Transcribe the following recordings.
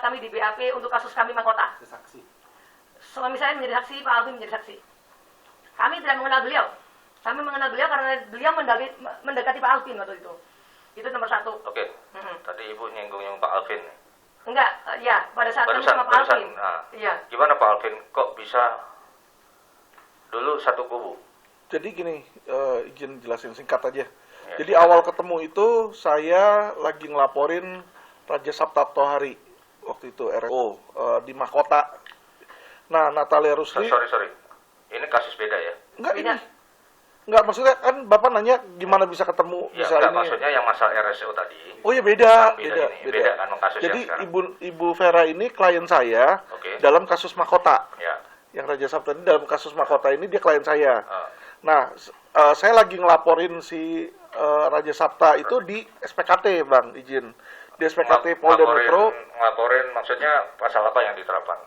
kami di BAP untuk kasus kami mahkota. Saksi. Suami saya menjadi saksi, Pak Alvin menjadi saksi. Kami tidak mengenal beliau. Kami mengenal beliau karena beliau mendekati Pak Alvin waktu itu. Itu nomor satu. Oke. Tadi Ibu nyinggung Pak Alvin. Enggak, ya pada saat itu sama Pak Alvin. Nah, iya. Gimana Pak Alvin kok bisa dulu satu kubu? Jadi gini, izin jelasin singkat aja. Ya, jadi awal ketemu itu saya lagi ngelaporin Raja Sabta Tohari waktu itu RSO di Mahkota. Nah, Natalia Rusli. Sorry. Ini kasus beda ya? Enggak Beda. ini. Enggak, maksudnya kan Bapak nanya gimana bisa ketemu Ya, bisa enggak, ini. maksudnya yang masalah RSO tadi. Oh ya beda. Beda kan kasusnya Jadi sekarang. Ibu Vera ini klien saya Oke. dalam kasus Mahkota. Ya. Yang Raja Sabta ini dalam kasus Mahkota ini dia klien saya. Ah. Nah, saya lagi ngelaporin si Raja Sabta itu di SPKT, Bang, izin. Di SPKT Polda Metro. Ngelaporin maksudnya pasal apa yang diterapkan?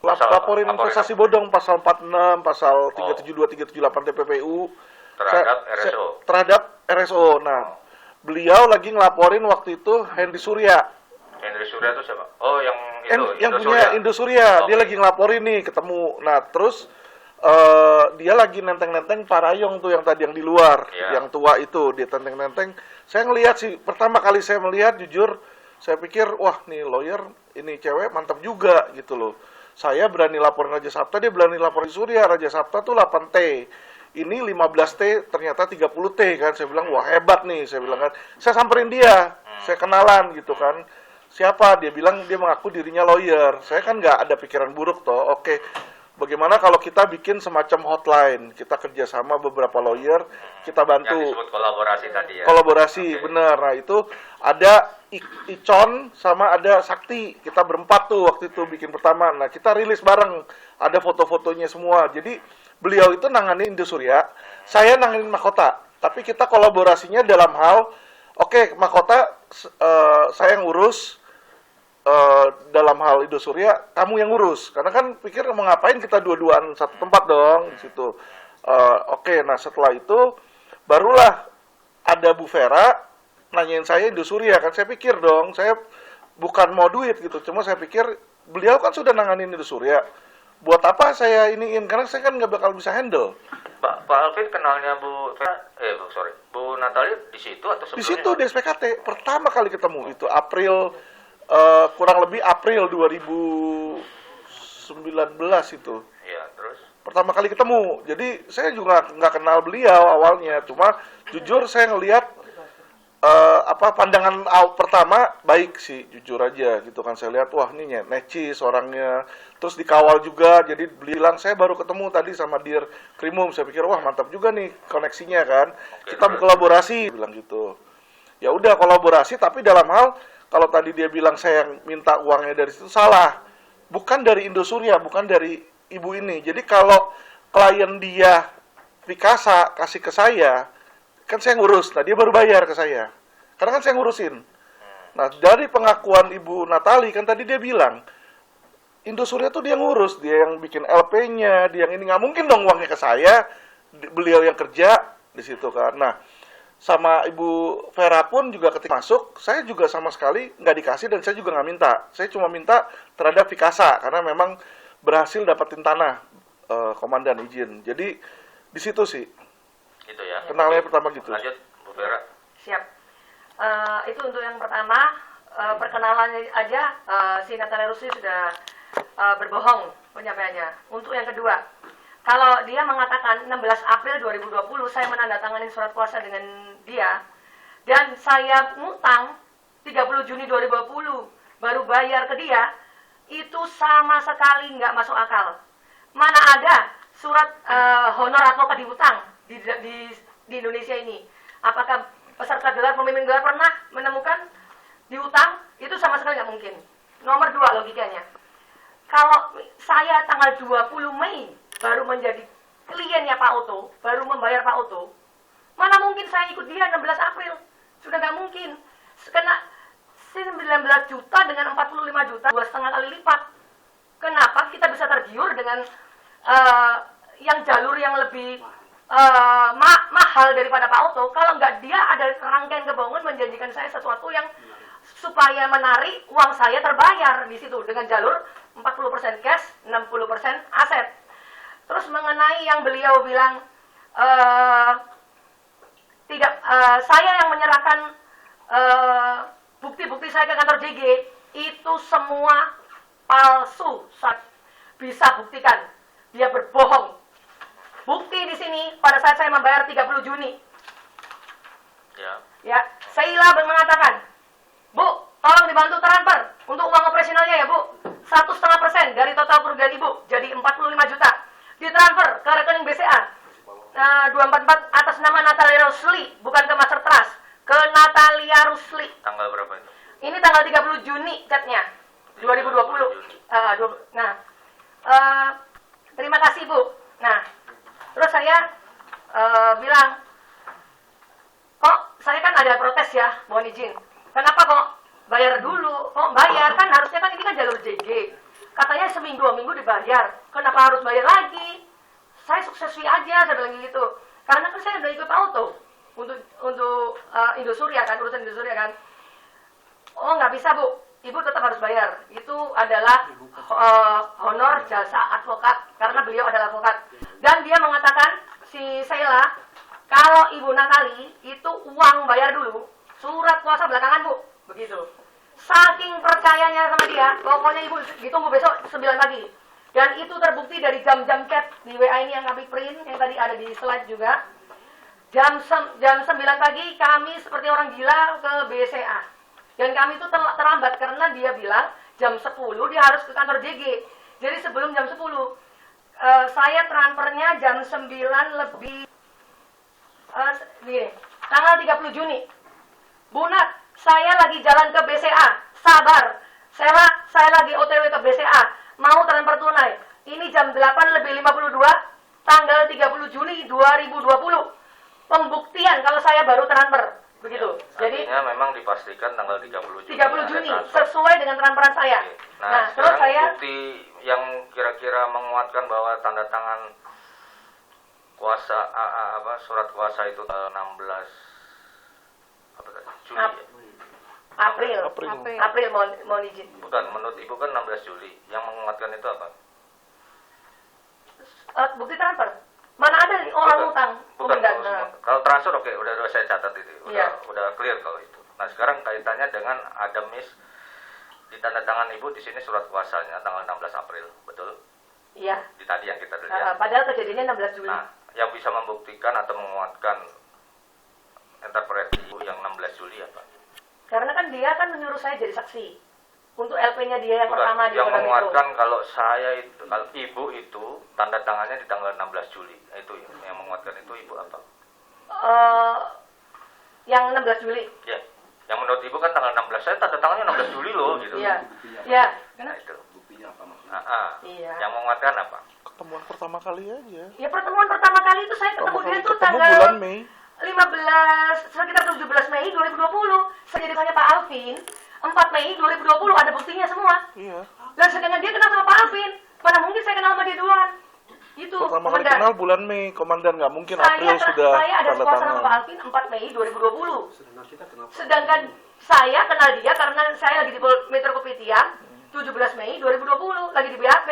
Laporin investasi bodong pasal 46, pasal 372, 378 TPPU. Terhadap RSO. Terhadap RSO. Nah, beliau lagi ngelaporin waktu itu Henry Surya. Henry Surya itu siapa? Oh, yang itu. Yang punya Indosurya. Dia lagi ngelaporin nih, ketemu. Nah, terus dia lagi nenteng-nenteng Pak Rayong tuh yang tadi yang di luar, yang tua itu, dia tenteng-nenteng. Saya ngelihat sih, pertama kali saya melihat, jujur, saya pikir, wah nih lawyer, ini cewek mantap juga gitu loh. Saya berani laporin Raja Sabta, dia berani laporin Surya. Raja Sabta tuh 8T. Ini 15T, ternyata 30T kan. Saya bilang, wah hebat nih, saya bilang kan. Saya samperin dia, saya kenalan gitu kan. Siapa? Dia bilang dia mengaku dirinya lawyer. Saya kan nggak ada pikiran buruk toh. Oke, bagaimana kalau kita bikin semacam hotline? Kita kerjasama beberapa lawyer, kita bantu. Yang disebut kolaborasi tadi ya. Kolaborasi, bener. Nah itu ada Icon sama ada Sakti. Kita berempat tuh waktu itu bikin pertama. Nah kita rilis bareng. Ada foto-fotonya semua. Jadi beliau itu nanganin Indosurya, saya nanganin Mahkota. Tapi kita kolaborasinya dalam hal, oke, Mahkota saya yang urus. Dalam hal Indosurya, kamu yang ngurus. Karena kan pikir mau ngapain kita dua-duaan satu tempat dong di situ. Oke, nah setelah itu barulah ada Bu Vera nanyain saya Indosurya kan. Saya pikir dong, saya bukan mau duit gitu. Cuma saya pikir beliau kan sudah nanganin Indosurya. Buat apa saya iniin? Karena saya kan nggak bakal bisa handle. Pak Alvin kenalnya Bu Vera, Bu Natalia di situ atau sebelumnya? Di situ di SPKT pertama kali ketemu itu April. Kurang lebih April 2019 itu. Iya, terus? Pertama kali ketemu. Jadi saya juga nggak kenal beliau awalnya. Cuma jujur saya ngelihat pandangan pertama baik sih, jujur aja gitu kan. Saya lihat wah ini necis orangnya. Terus dikawal juga. Jadi bilang saya baru ketemu tadi sama Dir Krimum. Saya pikir wah mantap juga nih koneksinya kan. Kita berkolaborasi bilang gitu. Ya udah kolaborasi tapi dalam hal kalau tadi dia bilang saya yang minta uangnya dari situ, salah. Bukan dari Indosurya, bukan dari ibu ini. Jadi kalau klien dia Pikasa kasih ke saya, kan saya ngurus. Nah dia baru bayar ke saya. Karena kan saya ngurusin. Nah dari pengakuan Ibu Natali, kan tadi dia bilang, Indosurya tuh dia ngurus. Dia yang bikin LP-nya, dia yang ini. Nggak mungkin dong uangnya ke saya, beliau yang kerja di situ kan. Nah, sama Ibu Vera pun juga ketika masuk, saya juga sama sekali nggak dikasih dan saya juga nggak minta. Saya cuma minta terhadap Pikasa, karena memang berhasil dapetin tanah, komandan izin. Jadi, di situ sih. Itu ya. Kenalnya pertama gitu. Lanjut, Bu Vera. Siap. Itu untuk yang pertama, perkenalannya aja, si Natalia Rusli sudah berbohong penyampaiannya. Untuk yang kedua, kalau dia mengatakan 16 April 2020 saya menandatangani surat kuasa dengan dia dan saya ngutang 30 Juni 2020 baru bayar ke dia, itu sama sekali nggak masuk akal. Mana ada surat honor advokat dihutang di Indonesia ini? Apakah peserta gelar, pemimpin gelar pernah menemukan dihutang? Itu sama sekali nggak mungkin. Nomor 2 logikanya. Kalau saya tanggal 20 Mei baru menjadi kliennya Pak Oto, baru membayar Pak Oto, mana mungkin saya ikut dia 16 April? Sudah nggak mungkin. Kena 19 juta dengan 45 juta, 2,5 kali lipat. Kenapa kita bisa tergiur dengan yang jalur yang lebih mahal daripada Pak Oto? Kalau nggak dia ada rangkaian kebohongan menjanjikan saya sesuatu yang supaya menarik uang saya terbayar di situ dengan jalur 40% cash, 60% aset. Terus mengenai yang beliau bilang tidak, saya yang menyerahkan bukti-bukti saya ke kantor JG, itu semua palsu. Saya bisa buktikan dia berbohong. Bukti di sini pada saat saya membayar 30 Juni. Ya, Sheila mengatakan, Bu, tolong dibantu transfer untuk uang operasionalnya ya Bu, 1,5% dari total kerugian Ibu, jadi 45 juta. Ditransfer ke rekening BCA 244 atas nama Natalia Rusli, bukan ke Master Trust, ke Natalia Rusli. Tanggal berapa itu? Ini tanggal 30 Juni chatnya 2020. Terima kasih Bu. Nah, terus saya bilang, kok saya kan ada protes ya, mohon izin. Kenapa kok bayar dulu? Kok bayar? Kan harusnya kan ini kan jalur JG. Katanya seminggu 2 minggu dibayar. Kenapa harus bayar lagi? Saya sukses aja, saya bilang gitu. Karena kan saya udah ikut auto untuk Indosuria kan, urusan Indosuria kan. Oh nggak bisa Bu, Ibu tetap harus bayar. Itu adalah honor jasa advokat, karena beliau adalah advokat. Dan dia mengatakan, si Sheila, kalau Ibu Natali itu uang bayar dulu, surat kuasa belakangan Bu, begitu. Saking percayanya sama dia, pokoknya Ibu ditunggu besok 9 pagi. Dan itu terbukti dari jam-jam chat di WA ini yang kami print, yang tadi ada di slide juga. Jam 9 pagi kami seperti orang gila ke BCA. Dan kami itu terlambat karena dia bilang jam 10 dia harus ke kantor JG. Jadi sebelum jam 10, saya transfernya jam 9 lebih, tanggal 30 Juni. Bu Nat, saya lagi jalan ke BCA, sabar. Saya lagi OTW ke BCA, mau transfer tunai. Ini jam 8 lebih 52, tanggal 30 Juni 2020. Pembuktian kalau saya baru transfer. Begitu. Jadi artinya memang dipastikan tanggal 30 Juni. 30 Juni sesuai dengan transferan saya. Oke. Nah, terus saya bukti yang kira-kira menguatkan bahwa tanda tangan kuasa surat kuasa itu 16 Juli. April mohon izin. Bukan, menurut Ibu kan 16 Juli. Yang menguatkan itu apa? Bukti transfer. Mana ada orang utang? Bukan. Kalau transfer oke, udah saya catat itu. Udah clear kalau itu. Nah, sekarang kaitannya dengan ada miss di tanda tangan Ibu di sini surat kuasanya tanggal 16 April, betul? Iya. Di tadi yang kita lihat. Padahal kejadiannya 16 Juli. Nah, yang bisa membuktikan atau menguatkan interpretasi Ibu yang 16 Juli apa? Karena kan dia kan menyuruh saya jadi saksi untuk LP-nya dia yang Bukan, pertama di yang Polda menguatkan Metro. kalau saya itu, kalau Ibu itu tanda tangannya di tanggal 16 Juli. Itu yang menguatkan itu Ibu apa? Yang 16 Juli. Ya. Yang menurut Ibu kan tanggal 16, saya tanda tangannya 16 Juli loh gitu. Iya. Iya. Nah, itu. Buktinya apa maksudnya? Iya. Yang menguatkan apa? Ketemuan pertama kali aja. Ya pertemuan pertama kali itu saya ketemu dia tuh Ketemu tanggal bulan Mei. 15, sekitar 17 Mei 2020. Saya ditanya Pak Alvin, 4 Mei 2020 ada buktinya semua. Iya. Dan sedangkan dia kenal sama Pak Alvin. Mana mungkin saya kenal sama dia duluan. Itu Pertama kali komandan. kenal bulan Mei, komandan nggak mungkin April sudah Saya ada tanda suasana sama Pak tangan. Alvin 4 Mei 2020. Sedangkan kita kenapa? Sedangkan saya kenal dia karena saya lagi di Metro Kopitiam 17 Mei 2020 lagi di BAP.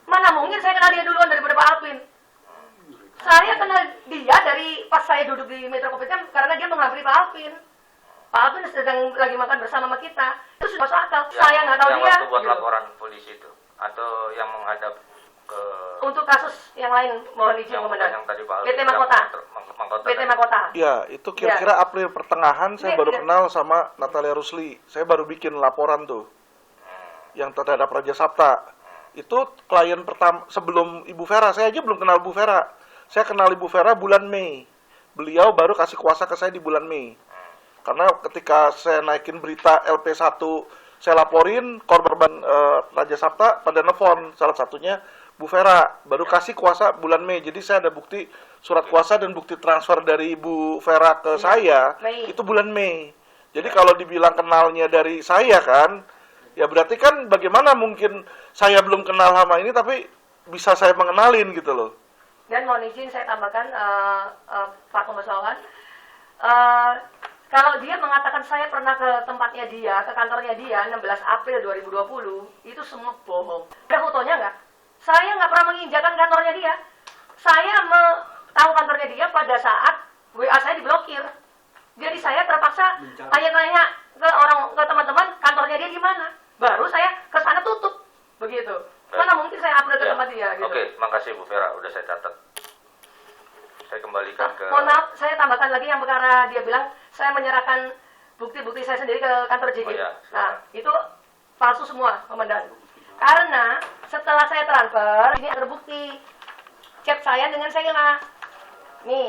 Mana mungkin saya kenal dia duluan daripada Pak Alvin. Saya kenal dia dari pas saya duduk di Metro Kopitiam karena dia menghampiri Pak Alvin. Pak Alvin sedang lagi makan bersama sama kita. Itu sudah masuk akal. Saya nggak tahu yang dia. waktu buat Gitu. laporan polisi itu atau yang menghadap ke Untuk kasus yang lain mohon izin yang, komandan. yang tadi Pak PT Alvin Mahkota. Mahkota PT tadi. Mahkota. Ya, itu kira-kira April pertengahan saya Iya, baru iya. kenal sama Natalia Rusli. Saya baru bikin laporan tuh. Yang terhadap Raja Sapta. Itu klien pertama sebelum Ibu Vera. Saya aja belum kenal Ibu Vera. Saya kenal Ibu Vera bulan Mei. Beliau baru kasih kuasa ke saya di bulan Mei. Karena ketika saya naikin berita LP1, saya laporin korban Raja Sapta pada nelfon, salah satunya Bu Vera, baru kasih kuasa bulan Mei. Jadi saya ada bukti surat kuasa dan bukti transfer dari Bu Vera ke saya, Mei. itu bulan Mei. Jadi kalau dibilang kenalnya dari saya kan, ya berarti kan bagaimana mungkin saya belum kenal sama ini tapi bisa saya mengenalin gitu loh. Dan mohon izin saya tambahkan Pak Kombes Wawan, Kalau dia mengatakan saya pernah ke tempatnya dia, ke kantornya dia 16 April 2020, itu semua bohong. Ada fotonya nggak? Saya nggak pernah menginjakan kantornya dia. Saya tahu kantornya dia pada saat WA saya diblokir. Jadi saya terpaksa tanya-tanya ke teman-teman kantornya dia di mana. Baru saya ke sana tutup. Begitu. Mana mungkin saya upload ke tempat dia gitu. Oke, makasih Bu Vera, udah saya catat. Saya kembalikan ke... Mohon maaf, saya tambahkan lagi yang perkara dia bilang saya menyerahkan bukti-bukti saya sendiri ke kantor JG. Oh, iya, Nah, itu palsu semua, Komandan. Karena setelah saya transfer, ini ada bukti chat saya dengan Sheila. Nih,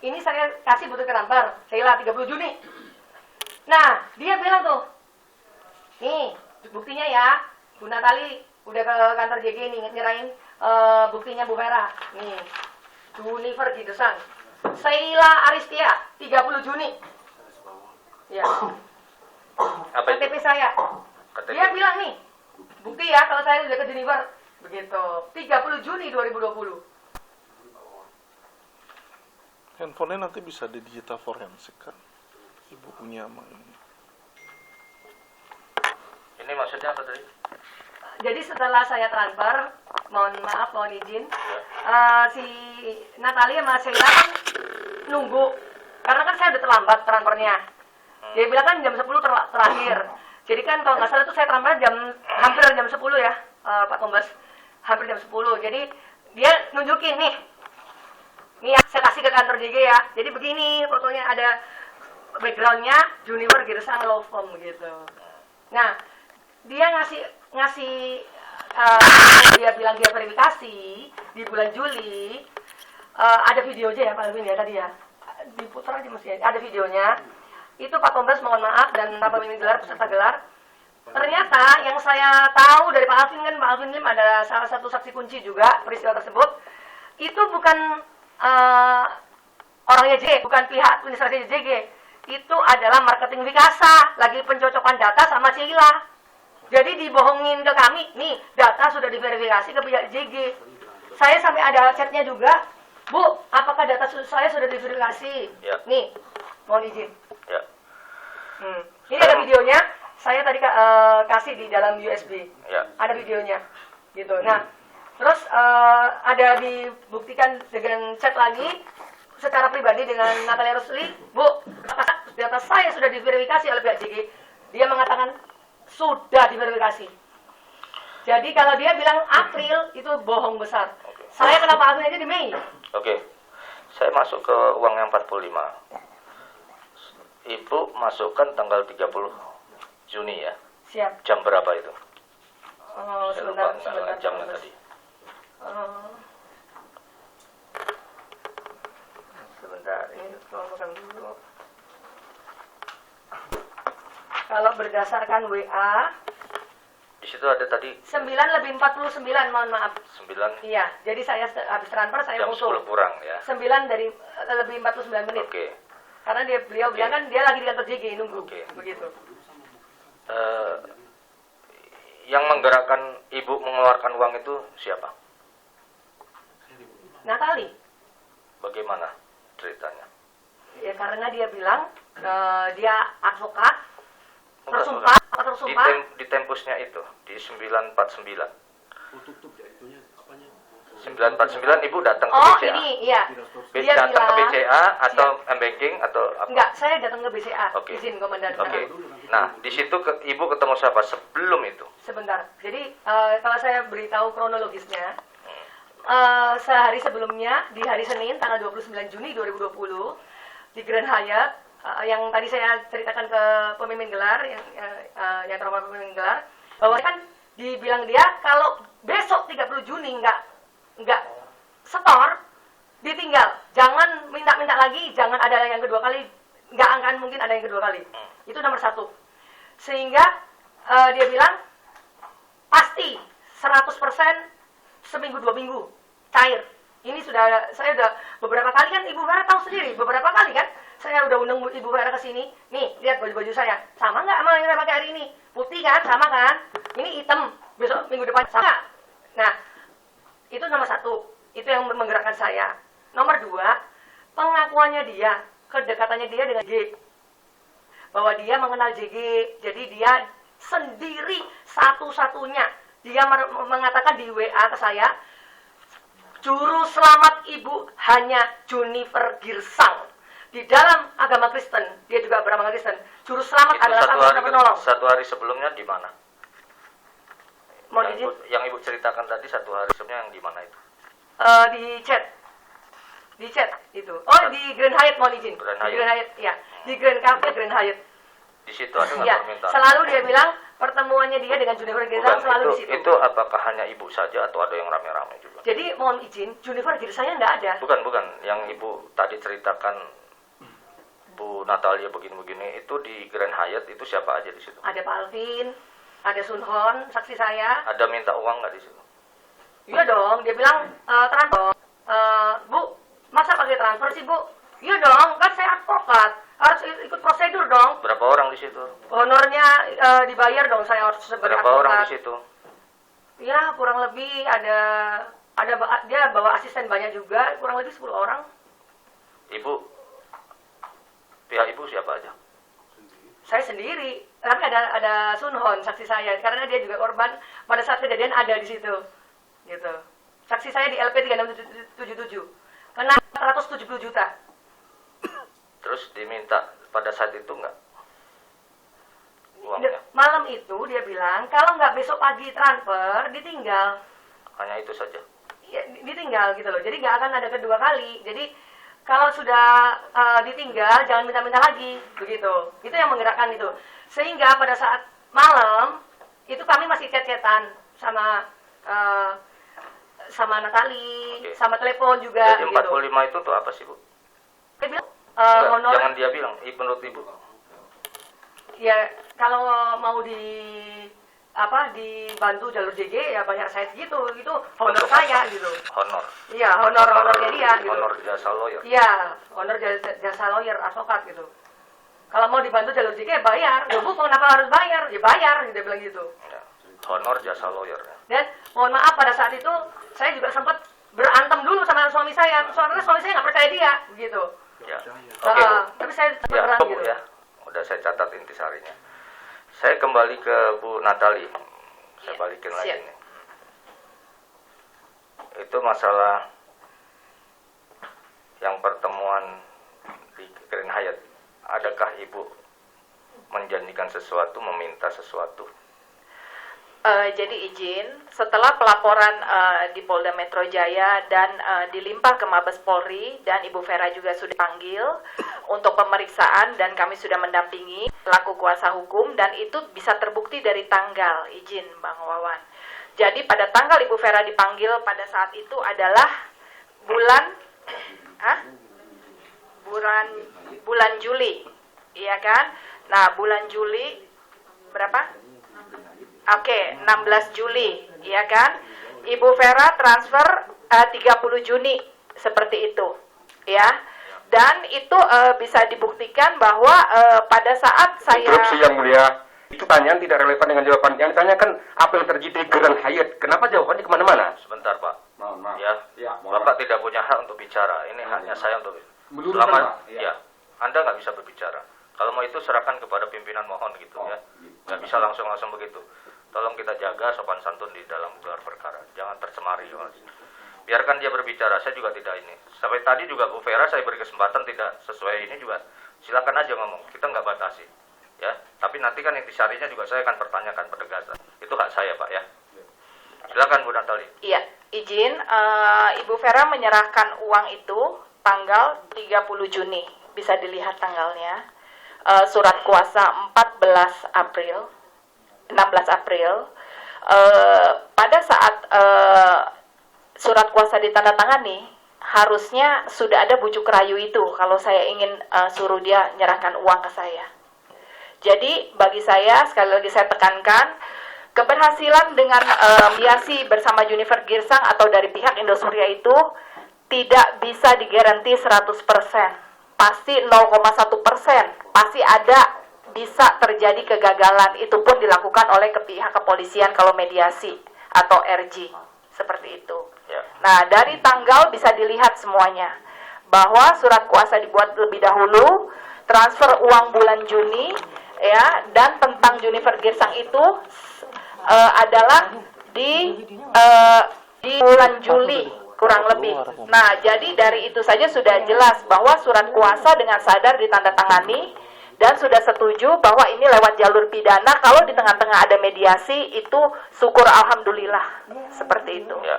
ini saya kasih bukti transfer, Sheila 30 Juni. Nah, dia bilang tuh, nih, buktinya ya, Bu Natali udah ke kantor JG nih, nyerahin buktinya Bu Vera. Nih, Junifer Gidesan. Sheila Aristia, 30 Juni. Ya. Apa itu? KTP saya. KTP. Dia bilang nih, bukti ya kalau saya udah ke Juniper. Begitu. 30 Juni 2020. Handphonenya nanti bisa di digital forensik kan? Ibu punya sama ini. Ini maksudnya apa tadi? Jadi setelah saya transfer, mohon maaf, mohon izin, si Natalia sama Sheila kan nunggu. Karena kan saya udah terlambat transfernya. Dia bilang kan jam 10 terakhir. Jadi kan kalau nggak salah itu saya transfer hampir jam 10 ya, Pak Tombas. Hampir jam 10. Jadi dia nunjukin nih. Nih ya, saya kasih ke kantor JG ya. Jadi begini fotonya, ada backgroundnya Juniper Girsang Law Firm gitu. Nah, dia ngasih dia bilang dia verifikasi di bulan Juli. Ada videonya ya Pak Alvin ya tadi ya. Diputar aja mesti ada videonya. Itu Pak Tombas mohon maaf dan Pak Pemimpin Gelar, peserta gelar. Ternyata yang saya tahu dari Pak Alvin kan, Pak Alvin Lim ada salah satu saksi kunci juga peristiwa tersebut. Itu bukan orangnya JG, bukan pihak administrasi JG. Itu adalah marketing Wikasa, lagi pencocokan data sama Sheila. Jadi dibohongin ke kami, nih data sudah diverifikasi ke pihak JG. Saya sampai ada chatnya juga, Bu, apakah data saya sudah diverifikasi? Ya. Nih, mohon izin. Ya. Ini ada videonya, saya tadi kasih di dalam USB. Ya. Ada videonya, gitu. Nah, terus ada dibuktikan dengan chat lagi secara pribadi dengan Natalia Rusli, Bu, apakah data saya sudah diverifikasi oleh pihak JG? Dia mengatakan sudah diverifikasi. Jadi kalau dia bilang April itu bohong besar. Saya kenapa April aja di Mei? Oke. Saya masuk ke uang yang 45. Ibu masukkan tanggal 30 Juni ya. Siap. Jam berapa itu? Oh, Saya sebentar, lupa sebentar. jamnya tadi. Sebentar, ini tolong dulu. Kalau berdasarkan WA, Di situ ada tadi 9:49, mohon maaf. 9 Iya, jadi saya habis transfer, saya jam foto. 10 kurang ya. 9 dari lebih 49 menit. Oke. Karena beliau bilang kan dia lagi di kantor JG nunggu. Oke. Begitu. Yang menggerakkan ibu mengeluarkan uang itu siapa? Natali. Bagaimana ceritanya? Ya karena dia bilang dia advokat, Enggak, tersumpah, Di, tersumpah. di tempusnya itu di 949. 949 ibu datang ke Oh BCA. ini, iya. Dia Datang ke bilang, BCA atau siap. M-Banking atau apa? Enggak, saya datang ke BCA. Oke. Izin komandan. Oke. Nah, di situ ibu ketemu siapa sebelum itu? Sebentar. Jadi kalau saya beritahu kronologisnya, sehari sebelumnya di hari Senin tanggal 29 Juni 2020 di Grand Hyatt yang tadi saya ceritakan ke pemimpin gelar yang trauma pemimpin gelar bahwa kan dibilang dia kalau besok 30 Juni nggak setor ditinggal, jangan minta-minta lagi, jangan ada yang kedua kali, nggak akan mungkin ada yang kedua kali. Itu nomor satu. Sehingga dia bilang pasti 100% seminggu 2 minggu cair. Ini saya udah beberapa kali kan Ibu Vera tahu sendiri, beberapa kali kan saya udah undang Ibu Vera ke sini. Nih, lihat baju-baju saya. Sama nggak sama yang saya pakai hari ini? Putih kan? Sama kan? Ini hitam. Besok minggu depan sama. Nah, itu nomor satu. Itu yang menggerakkan saya. Nomor dua, pengakuannya dia, kedekatannya dia dengan G. bahwa dia mengenal JG. Jadi dia sendiri satu-satunya. Dia mengatakan di WA ke saya, juru selamat ibu hanya Junifer Girsang. Di dalam agama Kristen, dia juga beragama Kristen. Juru selamat Itu adalah satu penolong. satu hari sebelumnya di mana? Mohon izin. Yang ibu ceritakan tadi satu hari sebelumnya yang di mana itu? Di chat itu. Oh, di Grand Hyatt, mohon izin. Grand Di Hyatt. Grand Hyatt, ya. Di Grand Cafe Grand Hyatt. Di situ ada nggak Ya, permintaan? selalu dia bilang pertemuannya dia dengan Junifer Girsang selalu di situ. Itu apakah hanya ibu saja atau ada yang rame-rame juga? Jadi mohon izin, Junifer Girsangnya nggak ada. Bukan, yang ibu tadi ceritakan Bu Natalia begini-begini itu di Grand Hyatt itu siapa aja di situ? Ada Pak Alvin, ada Sun Hon, saksi saya. Ada minta uang nggak di situ? Iya dong, dia bilang transfer. Bu, masa pakai transfer sih Bu? Iya dong, kan saya advokat, harus ikut prosedur dong. Berapa orang di situ? Honornya dibayar dong, saya harus sebagai Berapa advokat. orang di situ? Ya kurang lebih ada dia bawa asisten banyak juga, kurang lebih 10 orang. Pihak ibu siapa aja? Saya sendiri, tapi ada Sun Hon saksi saya, karena dia juga korban pada saat kejadian ada di situ, gitu. Saksi saya di LP 3677, kena 470 juta. Terus diminta pada saat itu nggak uangnya? Malam itu dia bilang kalau nggak besok pagi transfer ditinggal. Hanya itu saja. Ya, ditinggal gitu loh. Jadi nggak akan ada kedua kali. Jadi kalau sudah ditinggal jangan minta-minta lagi, begitu. Itu yang menggerakkan itu. Sehingga pada saat malam itu kami masih chat-chatan sama Natali, Oke. sama telepon juga. Jadi gitu. 45 itu untuk apa sih Bu? Dia bilang, Nggak, honor, jangan dia bilang, menurut ibu. ya kalau mau dibantu jalur JG ya bayar saya segitu, itu honor Untuk saya apa? gitu. Honor. Iya, honornya dia gitu. Honor jasa lawyer. Iya, honor jasa lawyer, advokat gitu. Kalau mau dibantu jalur JG ya bayar. Loh Bu, kenapa harus bayar? Ya bayar, dia bilang gitu. Ya. Honor jasa lawyer. Dan mohon maaf pada saat itu saya juga sempat berantem dulu sama suami saya. Soalnya suami saya nggak percaya dia, begitu. Ya. Oke, Bu. Tapi saya Ya, beneran Bu, gitu. ya. Udah saya catat intisarinya. Saya kembali ke Bu Natali. Saya Ya, balikin lagi siap. nih. Itu masalah yang pertemuan di Grand Hyatt. Adakah Ibu menjanjikan sesuatu, meminta sesuatu? Jadi izin, setelah pelaporan di Polda Metro Jaya dan dilimpah ke Mabes Polri dan Ibu Vera juga sudah dipanggil untuk pemeriksaan dan kami sudah mendampingi pelaku kuasa hukum dan itu bisa terbukti dari tanggal, izin Bang Wawan. Jadi pada tanggal Ibu Vera dipanggil pada saat itu adalah bulan Juli, iya kan? Nah, bulan Juli berapa? Oke, 16 Juli, ya kan? Ibu Vera transfer 30 Juni, seperti itu, ya. Dan itu bisa dibuktikan bahwa pada saat saya... Interupsi Yang Mulia, itu pertanyaan tidak relevan dengan jawaban. Yang ditanyakan apa yang terjadi di Grand Hyatt. Kenapa jawabannya kemana-mana? Sebentar, Pak. Mohon maaf. Ya, Ya, mohon Bapak tidak punya hak untuk bicara. Ini haknya saya untuk Meluruskan, Pak. Ya. Anda nggak bisa berbicara. Kalau mau itu serahkan kepada pimpinan, mohon gitu ya. Nggak bisa langsung begitu. Tolong kita jaga sopan santun di dalam gelar perkara. Jangan tercemari. Biarkan dia berbicara. Saya juga tidak ini. Sampai tadi juga Bu Vera saya beri kesempatan tidak sesuai ini juga. Silakan aja ngomong. Kita nggak batasi. Ya. Tapi nanti kan intisarinya juga saya akan pertanyakan penegasan. Itu hak saya, Pak ya. Silakan Bu Natali. Iya, izin, Ibu Vera menyerahkan uang itu tanggal 30 Juni. Bisa dilihat tanggalnya. Surat kuasa 16 April. Pada saat surat kuasa ditandatangani, harusnya sudah ada bujuk rayu itu kalau saya ingin suruh dia nyerahkan uang ke saya. Jadi bagi saya, sekali lagi saya tekankan, keberhasilan dengan mediasi bersama Junifer Girsang atau dari pihak Indosuria itu tidak bisa digaranti 100%. Pasti 0,1%. Pasti ada bisa terjadi kegagalan, itu pun dilakukan oleh pihak kepolisian kalau mediasi atau RG seperti itu. Ya. Nah, dari tanggal bisa dilihat semuanya bahwa surat kuasa dibuat lebih dahulu, transfer uang bulan Juni ya, dan tentang Junifer Girsang itu adalah di bulan Juli kurang lebih. Nah, jadi dari itu saja sudah jelas bahwa surat kuasa dengan sadar ditandatangani dan sudah setuju bahwa ini lewat jalur pidana. Kalau di tengah-tengah ada mediasi, itu syukur alhamdulillah. Seperti itu. Ya.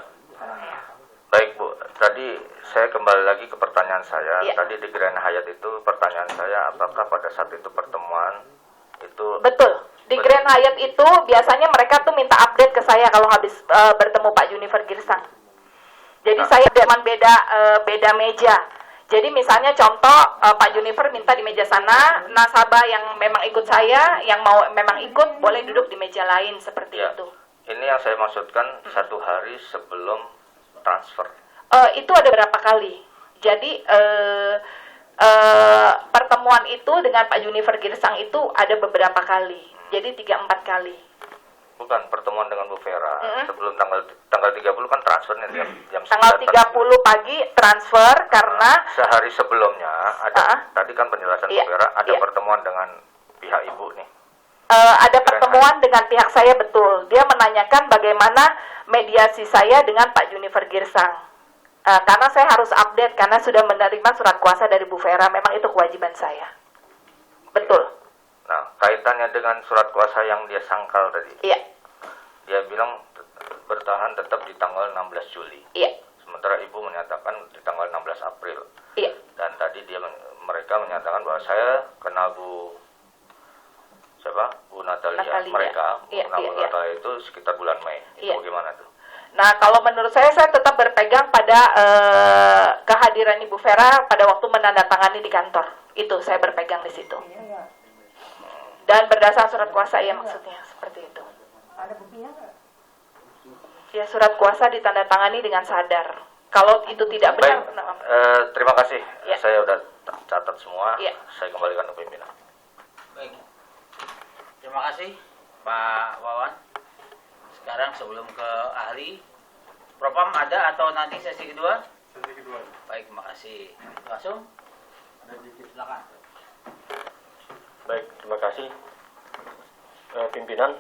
Baik Bu, tadi saya kembali lagi ke pertanyaan saya. Ya. Tadi di Grand Hyatt itu pertanyaan saya, apakah pada saat itu pertemuan itu Betul. Di Grand Hyatt itu biasanya mereka tuh minta update ke saya kalau habis bertemu Pak Junifer Girsang. Jadi saya dengan beda meja. Jadi misalnya contoh Pak Junifer minta di meja sana, nasabah yang memang ikut saya, yang mau memang ikut boleh duduk di meja lain seperti ya. itu. Ini yang saya maksudkan 1 hari sebelum transfer. Itu ada berapa kali. Jadi pertemuan itu dengan Pak Junifer Girsang itu ada beberapa kali. Jadi 3-4 kali. Bukan pertemuan dengan Bu Vera sebelum tanggal 30 kan transfernya jam Tanggal 9 30 pagi transfer karena sehari sebelumnya ada tadi kan penjelasan Iya, Bu Vera ada iya. pertemuan dengan pihak Ibu nih. ada pertemuan dengan pihak saya, betul. Dia menanyakan bagaimana mediasi saya dengan Pak Junifer Girsang. Karena saya harus update karena sudah menerima surat kuasa dari Bu Vera, memang itu kewajiban saya. Betul. Nah, kaitannya dengan surat kuasa yang dia sangkal tadi. Iya. Dia bilang bertahan tetap di tanggal 16 Juli. Iya. Sementara Ibu menyatakan di tanggal 16 April. Iya. Dan tadi mereka menyatakan bahwa saya kenal Bu Natalia. Mereka Iya, Bu iya, Natalia itu sekitar bulan Mei. Itu Iya. bagaimana tuh? Nah, kalau menurut saya tetap berpegang pada kehadiran Ibu Vera pada waktu menandatangani di kantor. Itu saya berpegang di situ. Dan berdasar surat kuasa, ya maksudnya seperti itu. Ada buktinya nggak? Ya, surat kuasa ditandatangani dengan sadar. Kalau itu tidak benar, Baik, terima kasih. Ya. Saya udah catat semua. Ya. Saya kembalikan ke pimpinan. Baik. Terima kasih Pak Wawan. Sekarang sebelum ke ahli, Propam ada atau nanti sesi kedua? Sesi kedua. Baik, terima kasih. Langsung. Silakan. Baik, terima kasih pimpinan.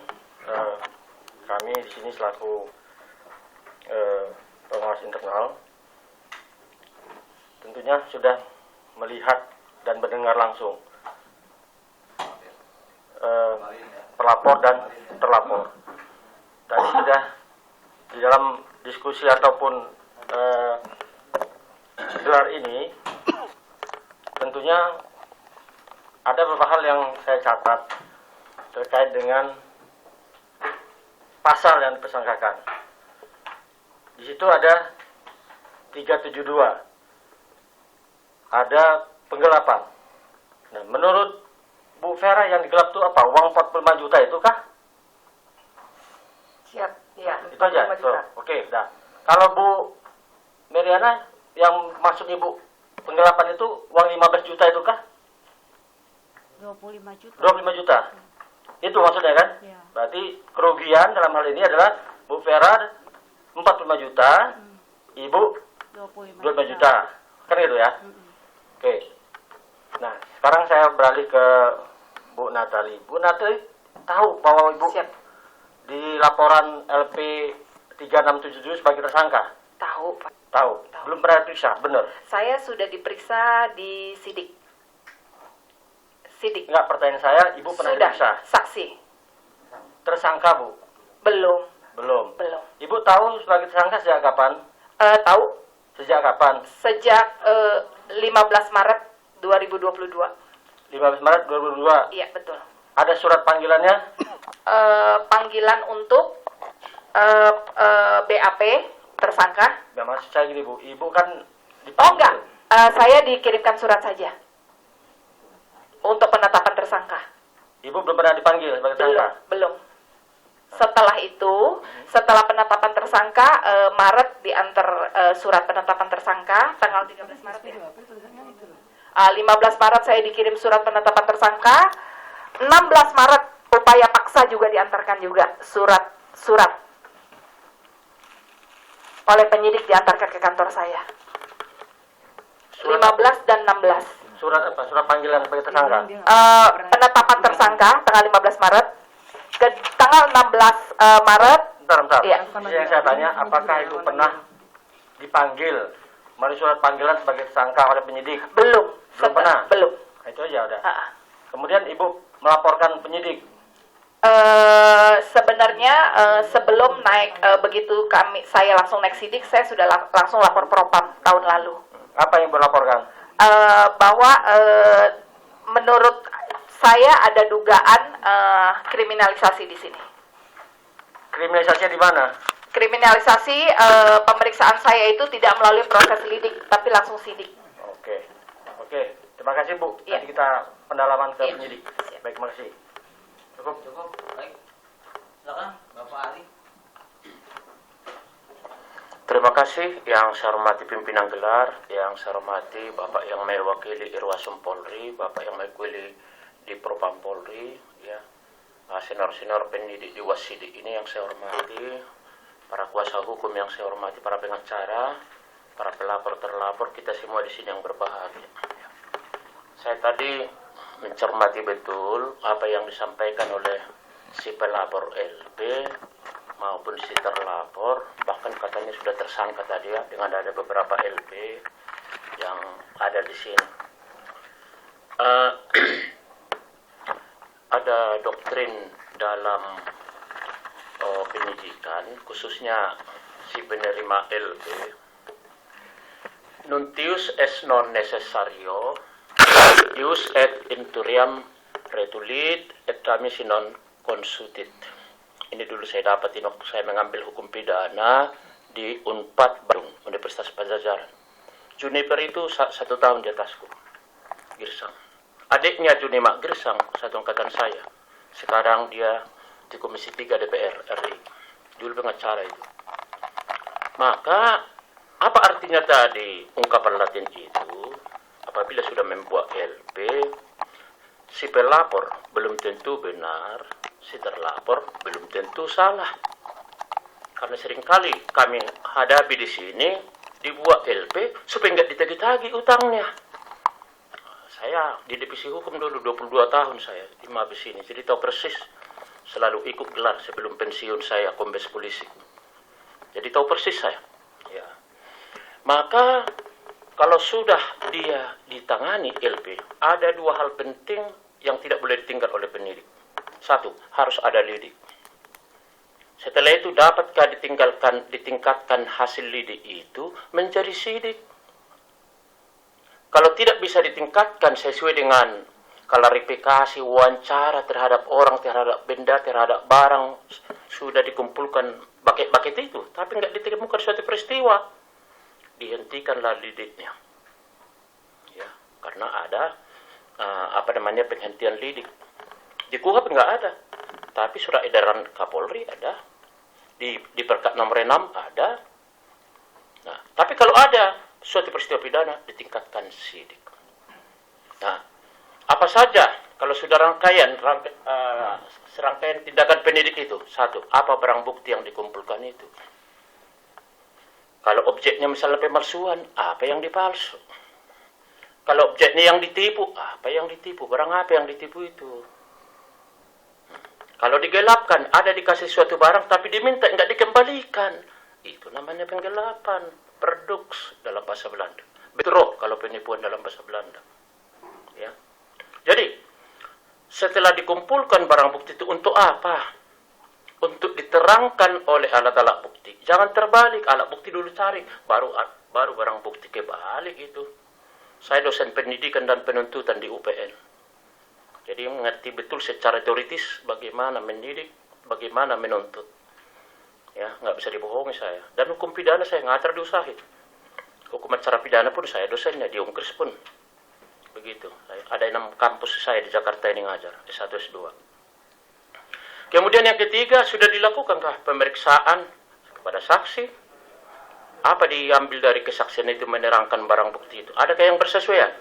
Kami di sini selaku pengawas internal tentunya sudah melihat dan mendengar langsung pelapor dan terlapor. Tadi sudah di dalam diskusi ataupun gelar ini tentunya ada beberapa hal yang saya catat terkait dengan pasal yang dipersangkakan. Di situ ada 372. Ada penggelapan. Nah, menurut Bu Vera yang digelap itu apa? Uang 45 juta itu kah? Siap, ya. Itu aja. 45 juta. Oke, dah. Kalau Bu Meriana yang maksud Ibu penggelapan itu uang 15 juta itu kah? 25 juta. 25 juta. Itu maksudnya kan? Ya. Berarti kerugian dalam hal ini adalah Bu Vera 45 juta, Ibu 25 juta. Kan gitu ya? Oke. Nah, sekarang saya beralih ke Bu Natali. Bu Natali tahu bahwa Ibu Siap. di laporan LP 3677 sebagai tersangka? Tahu, Pak. Tahu. Belum pernah diperiksa, benar? Saya sudah diperiksa di sidik. Enggak, pertanyaan saya, Ibu pernah Sudah, diperiksa? saksi. Tersangka, Bu? Belum. Belum. Belum. Ibu tahu sebagai tersangka sejak kapan? Tahu Sejak kapan? sejak 15 Maret 2022. 15 Maret 2022. Iya, betul. Ada surat panggilannya? Panggilan untuk BAP tersangka. Ya, maksud saya gini, Bu. Ibu kan Oh enggak, saya dikirimkan surat saja untuk penetapan tersangka. Ibu belum pernah dipanggil sebagai tersangka? Belum. Setelah itu, setelah penetapan tersangka, Maret diantar surat penetapan tersangka, tanggal 13 Maret ya. 15 Maret saya dikirim surat penetapan tersangka, 16 Maret upaya paksa juga diantarkan juga surat oleh penyidik diantarkan ke kantor saya. 15 dan 16. Surat apa? Surat panggilan sebagai tersangka. Penetapan tersangka tanggal 15 Maret ke tanggal 16 Maret. Bentar. Iya. Yang saya tanya, apakah Ibu pernah dipanggil melalui surat panggilan sebagai tersangka oleh penyidik? Belum. Belum pernah? Belum. Nah, itu aja udah. Ah. Kemudian Ibu melaporkan penyidik. Sebenarnya sebelum naik begitu saya langsung naik sidik, saya sudah langsung lapor propam tahun lalu. Apa yang Ibu laporkan? Bahwa menurut saya ada dugaan kriminalisasi di sini. Kriminalisasinya di mana? Kriminalisasi pemeriksaan saya itu tidak melalui proses lidik, tapi langsung sidik. Oke. Terima kasih Bu. Iya. Nanti kita pendalaman ke Iya. penyidik. Siap. Baik, terima kasih. Cukup. Baik. Silakan Bapak Ali. Terima kasih yang saya hormati pimpinan gelar, yang saya hormati Bapak yang mewakili Irwasum Polri, Bapak yang mewakili di Propam Polri, ya, senior-senior penyidik di Wasidik ini yang saya hormati, para kuasa hukum yang saya hormati, para pengacara, para pelapor terlapor, kita semua di sini yang berbahagia. Saya tadi mencermati betul apa yang disampaikan oleh si pelapor LP maupun si terlapor, bahkan katanya sudah tersangka tadi ya, dengan ada beberapa LP yang ada di sini. Ada doktrin dalam penyidikan, khususnya si penerima LP, nuntius es non necessario ius et inturiam retulit et ramisi non consutit. Ini dulu saya dapatin waktu saya mengambil hukum pidana di Unpad Bandung, Universitas Pajajaran. Juniper itu 1 tahun di atasku, Girsang. Adiknya Junimak Girsang, satu angkatan saya. Sekarang dia di Komisi 3 DPR RI. Dulu pengacara itu. Maka, apa artinya tadi ungkapan Latin itu? Apabila sudah membuat LP, si pelapor belum tentu benar, si terlapor belum tentu salah. Karena seringkali kami hadapi di sini, dibuat LP supaya nggak ditagih-tagih utangnya. Saya di divisi hukum dulu 22 tahun saya di Mabes ini, jadi tahu persis. Selalu ikut gelar sebelum pensiun saya kombes polisi. Jadi tahu persis saya. Ya. Maka kalau sudah dia ditangani LP, ada 2 hal penting yang tidak boleh ditinggal oleh penyidik. 1, harus ada lidik. Setelah itu dapatkah ditingkatkan hasil lidik itu menjadi sidik. Kalau tidak bisa ditingkatkan sesuai dengan klarifikasi, wawancara terhadap orang, terhadap benda, terhadap barang sudah dikumpulkan paket-paket itu, tapi nggak ditemukan suatu peristiwa, dihentikanlah lidiknya. Ya, karena ada penghentian lidik. Di KUHP nggak ada, tapi surat edaran Kapolri ada, di Perkap nomor 6 ada. Nah, tapi kalau ada suatu peristiwa pidana ditingkatkan sidik. Nah, apa saja kalau sudah serangkaian tindakan penyidik itu? 1, apa barang bukti yang dikumpulkan itu? Kalau objeknya misalnya pemalsuan, apa yang dipalsu? Kalau objeknya yang ditipu, apa yang ditipu? Barang apa yang ditipu itu? Kalau digelapkan, ada dikasih suatu barang tapi diminta nggak dikembalikan. Itu namanya penggelapan, perduks dalam bahasa Belanda. Betrok kalau penipuan dalam bahasa Belanda. Ya. Jadi, setelah dikumpulkan barang bukti itu untuk apa? Untuk diterangkan oleh alat-alat bukti. Jangan terbalik, alat bukti dulu cari, baru barang bukti kebalik itu. Saya dosen pendidikan dan penuntutan di UPN. Jadi mengerti betul secara teoritis bagaimana mendidik, bagaimana menuntut. Ya, nggak bisa dibohongi saya. Dan hukum pidana saya ngajar di Ushahid. Hukum acara pidana pun saya dosennya di Unkris pun. Begitu. Ada 6 kampus saya di Jakarta ini ngajar, S1, S2. Kemudian yang ketiga, sudah dilakukankah pemeriksaan kepada saksi? Apa diambil dari kesaksian itu menerangkan barang bukti itu? Adakah yang bersesuaian?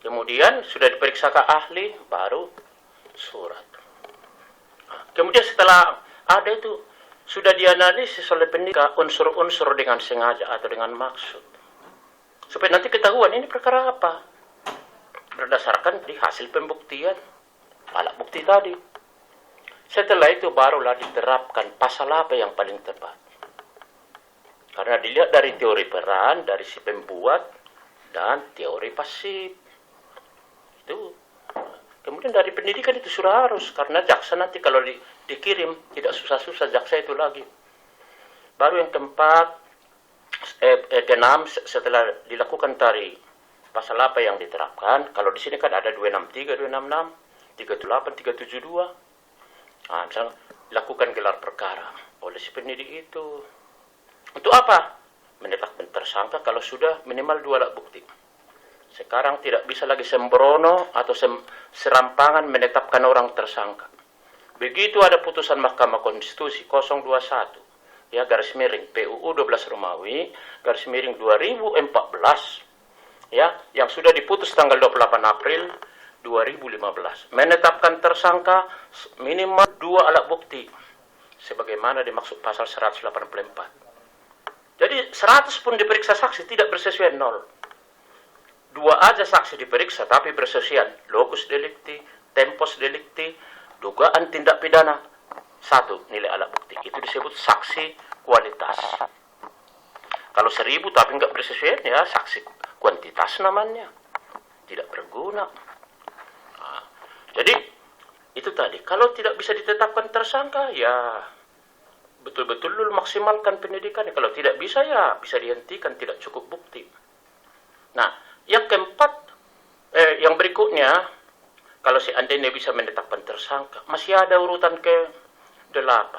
Kemudian sudah diperiksa ke ahli, baru surat. Kemudian setelah ada itu, sudah dianalisis oleh penyidik unsur-unsur dengan sengaja atau dengan maksud. Supaya nanti ketahuan ini perkara apa. berdasarkan di hasil pembuktian alat bukti tadi. Setelah itu barulah diterapkan pasal apa yang paling tepat. Karena dilihat dari teori peran, dari si pembuat, dan teori pasif. Itu. Kemudian dari pendidikan itu sudah harus. Karena jaksa nanti kalau dikirim, tidak susah-susah jaksa itu lagi. Baru yang keempat, keenam, setelah dilakukan tadi pasal apa yang diterapkan. Kalau di sini kan ada 263, 266, 378, 372. Nah, misalnya lakukan gelar perkara oleh si penyidik itu. Untuk apa? Menetapkan tersangka kalau sudah minimal 2 alat bukti. Sekarang tidak bisa lagi sembrono atau serampangan menetapkan orang tersangka. Begitu ada putusan Mahkamah Konstitusi 021, ya garis miring PUU 12 Romawi, garis miring 2014, ya yang sudah diputus tanggal 28 April 2015, menetapkan tersangka minimal 2 alat bukti sebagaimana dimaksud pasal 184. Jadi 100 pun diperiksa saksi tidak bersesuaian 0. 2 aja saksi diperiksa tapi bersesuaian locus delicti, tempus delicti, dugaan tindak pidana. 1 nilai alat bukti. Itu disebut saksi kualitas. Kalau 1000 tapi nggak bersesuaian ya saksi kuantitas namanya. Tidak berguna. Jadi, itu tadi. Kalau tidak bisa ditetapkan tersangka, ya betul-betul lu maksimalkan pendidikannya. Kalau tidak bisa, ya bisa dihentikan, tidak cukup bukti. Nah, yang keempat, yang berikutnya, kalau seandainya bisa menetapkan tersangka, masih ada urutan ke-8.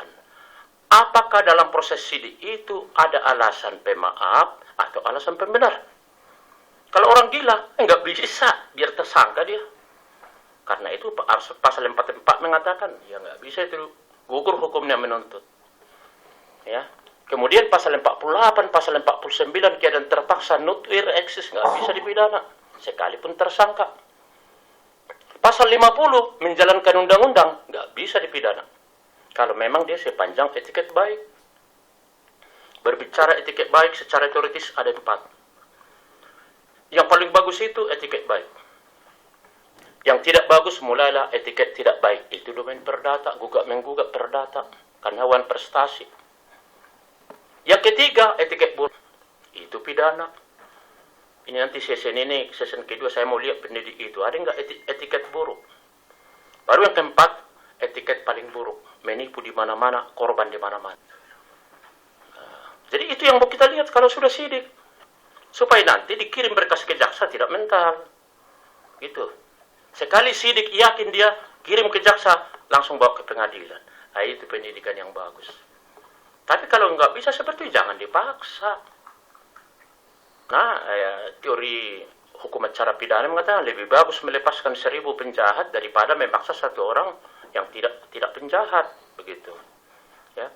Apakah dalam proses sidik itu ada alasan pemaaf atau alasan pembenar? Kalau orang gila, nggak bisa, biar tersangka dia. Karena itu pasal 44 mengatakan, ya nggak bisa itu gugur hukumnya menuntut. Ya. Kemudian pasal 48, pasal 49, keadaan terpaksa nutuir eksis, nggak bisa dipidana, sekalipun tersangka. Pasal 50, menjalankan undang-undang, nggak bisa dipidana. Kalau memang dia sepanjang etiket baik. Berbicara etiket baik secara teoritis ada 4. Yang paling bagus itu etiket baik. Yang tidak bagus mulailah etiket tidak baik. Itu domain perdata, gugat-menggugat perdata. Karena hewan prestasi. Yang ketiga, etiket buruk. Itu pidana. Ini nanti season kedua saya mau lihat pendidik itu. Ada nggak etiket buruk? Baru yang keempat, etiket paling buruk. Menipu di mana-mana, korban di mana-mana. Jadi itu yang mau kita lihat kalau sudah sidik. Supaya nanti dikirim berkas ke jaksa tidak mental. Gitu. Sekali sidik yakin dia, kirim ke jaksa, langsung bawa ke pengadilan. Nah, itu pendidikan yang bagus. Tapi kalau nggak bisa seperti itu, jangan dipaksa. Nah, teori hukum acara pidana mengatakan lebih bagus melepaskan 1000 penjahat daripada memaksa 1 orang yang tidak penjahat. Begitu. Ya.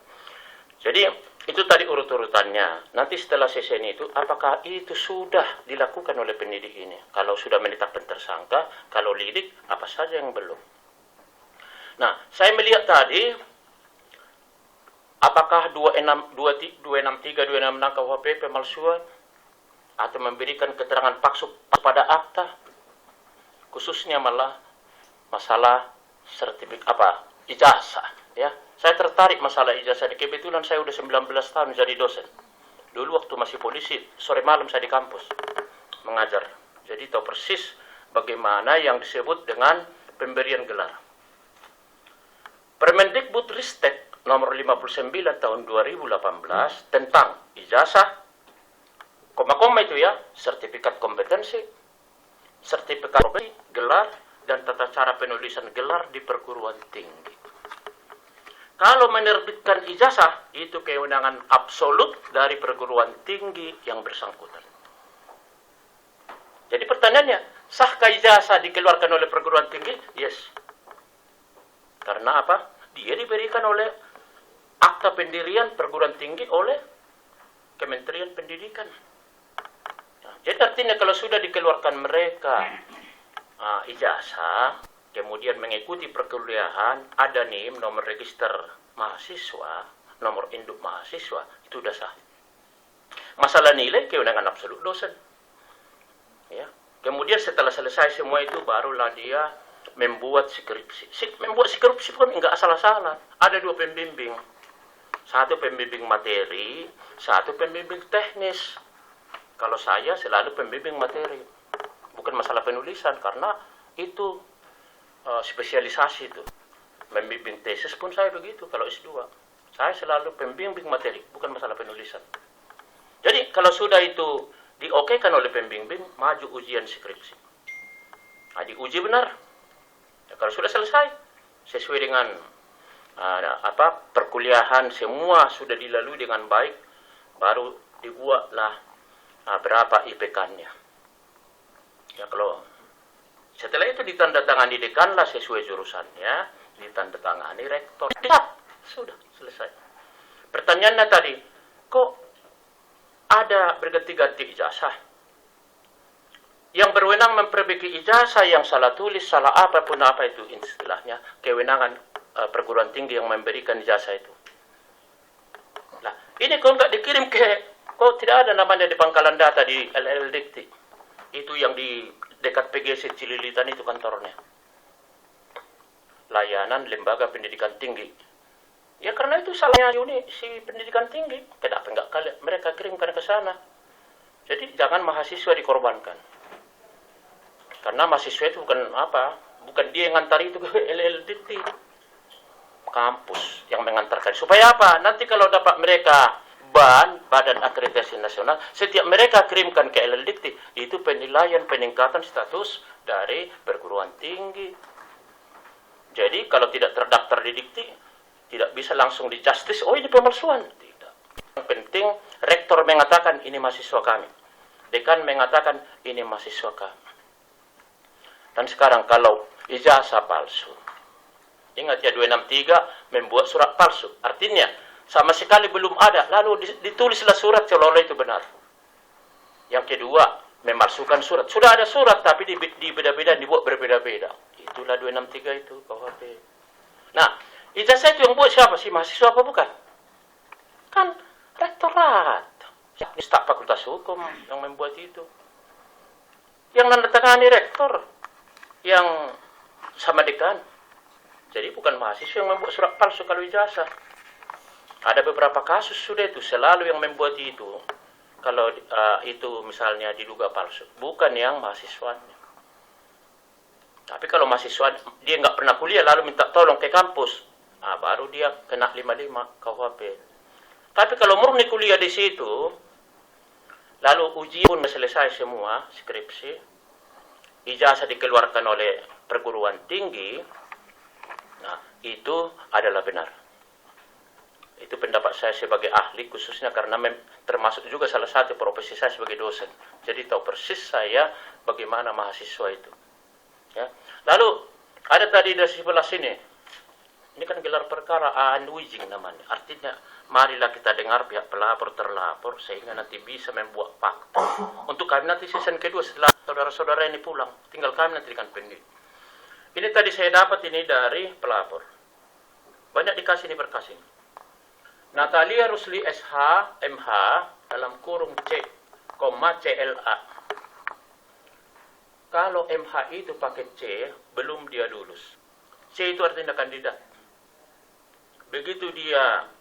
Jadi, itu tadi urut-urutannya. Nanti setelah sesi itu, apakah itu sudah dilakukan oleh penyidik ini? Kalau sudah menetapkan tersangka, kalau lidik, apa saja yang belum? Nah, saya melihat tadi, apakah 263, 266 KUHP pemalsuan, atau memberikan keterangan palsu pada akta, khususnya malah masalah sertifikat ijazah, ya. Saya tertarik masalah ijazah. Kebetulan saya udah 19 tahun jadi dosen. Dulu waktu masih polisi, sore malam saya di kampus mengajar. Jadi tahu persis bagaimana yang disebut dengan pemberian gelar. Permendikbudristek nomor 59 tahun 2018 tentang ijazah, koma-koma itu ya, sertifikat kompetensi, sertifikat gelar, dan tata cara penulisan gelar di perguruan tinggi. Kalau menerbitkan ijazah, itu kewenangan absolut dari perguruan tinggi yang bersangkutan. Jadi pertanyaannya, sahkah ijazah dikeluarkan oleh perguruan tinggi? Yes. Karena apa? Dia diberikan oleh akta pendirian perguruan tinggi oleh Kementerian Pendidikan. Nah, jadi artinya kalau sudah dikeluarkan mereka ijazah, kemudian mengikuti perkuliahan, ada NIM, nomor register mahasiswa, nomor induk mahasiswa, itu sudah sah. Masalah nilai, kewenangan absolut dosen. Ya. Kemudian setelah selesai semua itu, barulah dia membuat skripsi. Membuat skripsi pun enggak salah-salah. Ada 2 pembimbing. Satu pembimbing materi, satu pembimbing teknis. Kalau saya selalu pembimbing materi. Bukan masalah penulisan, karena itu spesialisasi itu. Membimbing tesis pun saya begitu, kalau S2. Saya selalu pembimbing materi, bukan masalah penulisan. Jadi kalau sudah itu diokekan oleh pembimbing, maju ujian skripsi. Nah, diuji benar. Ya, kalau sudah selesai, sesuai dengan perkuliahan semua sudah dilalui dengan baik, baru dibuatlah berapa IPK-nya. Ya, kalau setelah itu ditandatangani dekan lah sesuai jurusannya, ditandatangani rektor. Sudah selesai. Pertanyaannya tadi, kok ada berganti-ganti ijazah? Yang berwenang memperbaiki ijazah yang salah tulis, salah apapun apa itu istilahnya, kewenangan perguruan tinggi yang memberikan ijazah itu. Nah, ini kok nggak dikirim kok tidak ada namanya di pangkalan data di LLDikti. Itu yang di dekat PGC Cililitan itu kantornya. Layanan Lembaga Pendidikan Tinggi. Ya karena itu salahnya si pendidikan tinggi. Kenapa enggak mereka kirimkan ke sana? Jadi jangan mahasiswa dikorbankan. Karena mahasiswa itu bukan dia yang ngantar itu ke LLDikti. Kampus yang mengantarkan. Supaya apa? Nanti kalau dapat mereka Badan Akreditasi Nasional, setiap mereka kirimkan ke LLDikti, itu penilaian peningkatan status dari perguruan tinggi. Jadi kalau tidak terdaftar di Dikti, tidak bisa langsung di justice, oh ini pemalsuan. Tidak. Yang penting, rektor mengatakan ini mahasiswa kami. Dekan mengatakan ini mahasiswa kami. Dan sekarang kalau ijazah palsu, ingat ya 263 membuat surat palsu. Artinya sama sekali belum ada, lalu ditulislah surat seolah-olah itu benar. Yang kedua, memalsukan surat. Sudah ada surat tapi dibeda-beda, dibuat berbeda-beda. Itulah 263 itu KUHP. Nah, ijazah itu yang buat siapa sih? Mahasiswa apa bukan? Kan rektorat. Staf Fakultas Hukum yang membuat itu. Yang nandatangani rektor, yang sama dekan. Jadi bukan mahasiswa yang membuat surat palsu kalau ijazah. Ada beberapa kasus sudah itu selalu yang membuat itu. Kalau itu misalnya diduga palsu, bukan yang mahasiswanya. Tapi kalau mahasiswa dia nggak pernah kuliah lalu minta tolong ke kampus, baru dia kena 55 KUHP. Tapi kalau murni kuliah di situ, lalu ujian pun selesai semua, skripsi, ijazah dikeluarkan oleh perguruan tinggi, nah itu adalah benar. Itu pendapat saya sebagai ahli, khususnya karena termasuk juga salah satu profesi saya sebagai dosen. Jadi tahu persis saya bagaimana mahasiswa itu. Ya. Lalu ada tadi dari sebelah sini, ini kan gelar perkara unwijing namanya. Artinya marilah kita dengar pihak pelapor terlapor sehingga nanti bisa membuat fakta. Untuk kami nanti season kedua setelah saudara-saudara ini pulang, tinggal kami nanti dengan pendidik. Ini tadi saya dapat ini dari pelapor. Banyak dikasih ini berkas ini. Natalia Rusli SH MH dalam kurung C, CLA. Kalau MH itu pakai C, belum dia lulus. C itu artinya kandidat. Begitu dia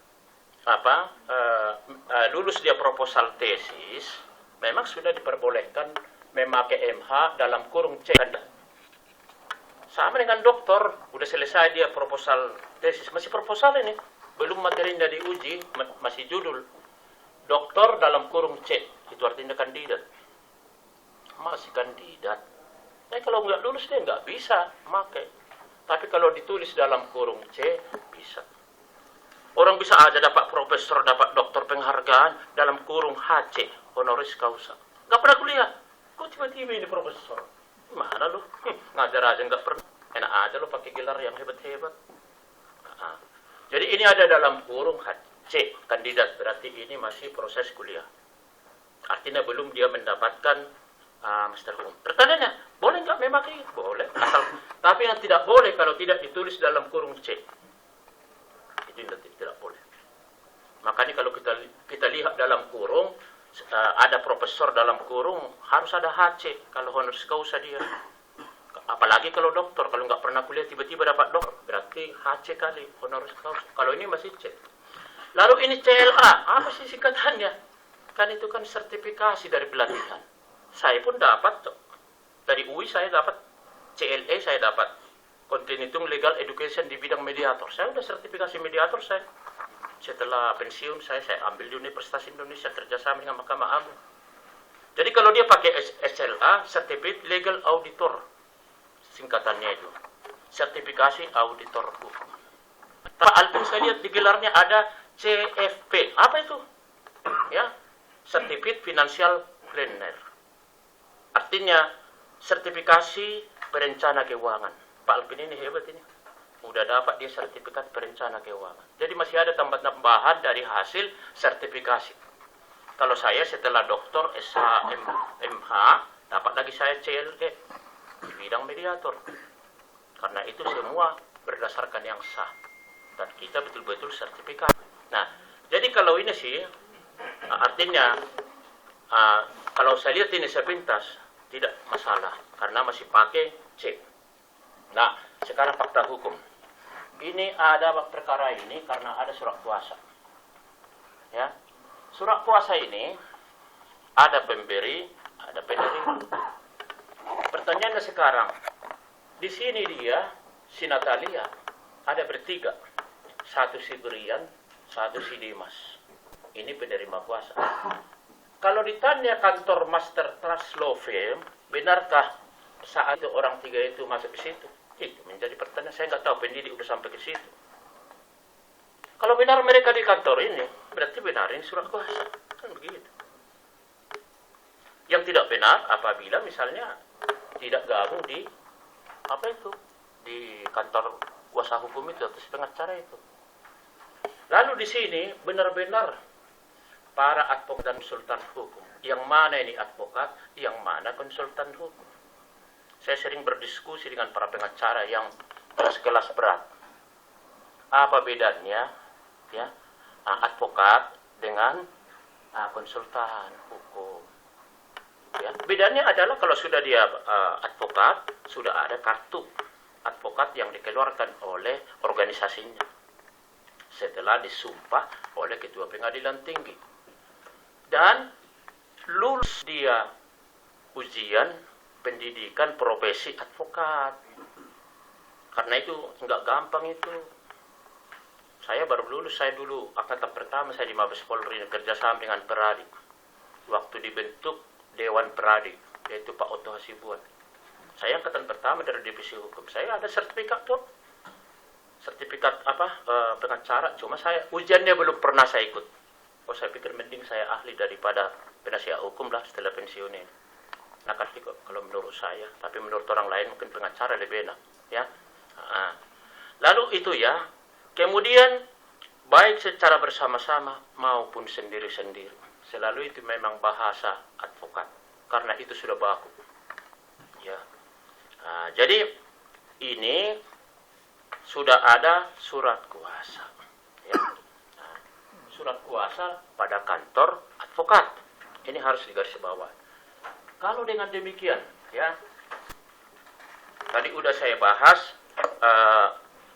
lulus dia proposal tesis, memang sudah diperbolehkan memakai MH dalam kurung C. Sama dengan doktor, udah selesai dia proposal tesis, masih proposal ini, belum materinya diuji, masih judul. Doktor dalam kurung C, itu artinya kandidat. Masih kandidat. Nah, kalau nggak lulus dia nggak bisa pakai. Tapi kalau ditulis dalam kurung C, bisa. Orang bisa aja dapat profesor, dapat doktor penghargaan dalam kurung HC, honoris causa. Nggak pernah kuliah. Kok tiba-tiba ini profesor? Mana lu? Ngajar aja nggak pernah. Enak aja lu pakai gelar yang hebat-hebat. Jadi ini ada dalam kurung HC, kandidat. Berarti ini masih proses kuliah. Artinya belum dia mendapatkan master hukum. Pertanyaannya, boleh nggak memakai? Boleh. Tapi yang tidak boleh kalau tidak ditulis dalam kurung C. Itu tidak boleh. Makanya kalau kita lihat dalam kurung, ada ada profesor dalam kurung, harus ada HC kalau honoris causa dia. Apalagi kalau dokter, kalau nggak pernah kuliah tiba-tiba dapat dokter, berarti HC kali honoris causa. Kalau ini masih C. Lalu ini CLA, apa sih singkatannya? Kan itu kan sertifikasi dari pelatihan. Saya pun dapat tuh. Dari UI saya dapat, CLE saya dapat. Continuing Legal Education di bidang mediator. Saya udah sertifikasi mediator saya. Setelah pensiun saya ambil di Universitas Indonesia kerjasama dengan Mahkamah Agung. Jadi kalau dia pakai SLA, Certificate Legal Auditor, singkatannya itu, sertifikasi auditor hukum. Pak Alvin saya lihat di gelarnya ada CFP, apa itu? Ya, Certificate Financial Planner. Artinya sertifikasi perencana keuangan. Pak Alvin ini hebat ini. Udah dapat dia sertifikat perencana keuangan. Jadi masih ada tambahan dari hasil sertifikasi. Kalau saya setelah doktor SHMH, dapat lagi saya CLE di bidang mediator. Karena itu semua berdasarkan yang sah. Dan kita betul-betul sertifikat. Nah, jadi kalau ini sih, artinya, kalau saya lihat ini sepintas, tidak masalah. Karena masih pakai C. Nah, sekarang fakta hukum. Ini ada perkara ini karena ada surat kuasa. Ya. Surat kuasa ini ada pemberi, ada penerima. Pertanyaannya sekarang, di sini dia, si Natalia, ada bertiga. Satu si Brian, satu si Dimas. Ini penerima kuasa. Kalau ditanya kantor Master Trust Law Firm, benarkah saat itu orang tiga itu masuk ke situ? Itu menjadi pertanyaan. Saya nggak tahu pendidik udah sampai ke situ. Kalau benar mereka di kantor ini, berarti benar ini surat kuasa. Kan begitu. Yang tidak benar apabila misalnya tidak gabung di apa itu? Di kantor kuasa hukum itu atau pengacara itu. Lalu di sini benar-benar para advokat dan konsultan hukum. Yang mana ini advokat, yang mana konsultan hukum. Saya sering berdiskusi dengan para pengacara yang kelas berat. Apa bedanya ya advokat dengan konsultan hukum? Ya, bedanya adalah kalau sudah dia advokat, sudah ada kartu advokat yang dikeluarkan oleh organisasinya setelah disumpah oleh Ketua Pengadilan Tinggi. Dan lulus dia ujian pendidikan profesi advokat. Karena itu nggak gampang itu. Saya baru lulus, saya dulu angkatan pertama saya di Mabes Polri kerjasama dengan Peradi. Waktu dibentuk Dewan Peradi, yaitu Pak Otto Hasibuan. Saya angkatan pertama dari divisi hukum. Saya ada sertifikat tuh. Sertifikat pengacara, cuma saya ujiannya belum pernah saya ikut. Oh, saya pikir mending saya ahli daripada penasihat hukum lah setelah pensiun ini. Nah, kalau menurut saya, tapi menurut orang lain mungkin pengacara lebih enak, ya. Lalu itu ya, kemudian baik secara bersama-sama maupun sendiri-sendiri. Selalu itu memang bahasa advokat, karena itu sudah baku. Ya, jadi ini sudah ada surat kuasa, ya. Surat kuasa pada kantor advokat, ini harus digarisbawahi. Kalau dengan demikian, ya, tadi udah saya bahas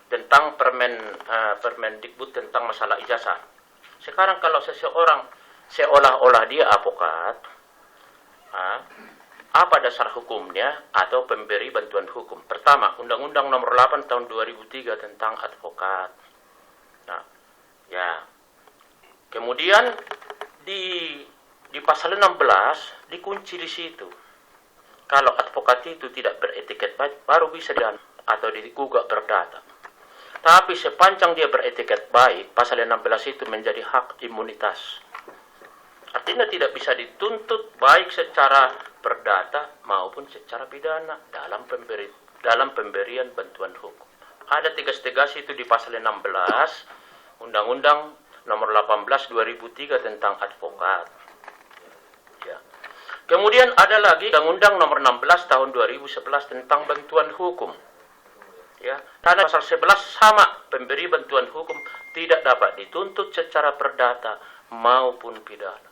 tentang Permendikbud tentang masalah ijazah. Sekarang kalau seseorang seolah-olah dia advokat, apa dasar hukumnya atau pemberi bantuan hukum? Pertama, Undang-Undang Nomor 8 Tahun 2003 tentang advokat. Nah, ya. Kemudian di pasal 16 dikunci di situ. Kalau advokat itu tidak beretiket baik, baru bisa atau digugat perdata. Tapi sepanjang dia beretiket baik, pasal 16 itu menjadi hak imunitas. Artinya tidak bisa dituntut baik secara perdata maupun secara pidana dalam pemberian bantuan hukum. Ada tegas-tegas itu di pasal 16 Undang-Undang Nomor 18 2003 tentang advokat. Ya. Kemudian ada lagi Undang-Undang Nomor 16 Tahun 2011 tentang bantuan hukum. Ya, karena pasal 11 sama, pemberi bantuan hukum tidak dapat dituntut secara perdata maupun pidana.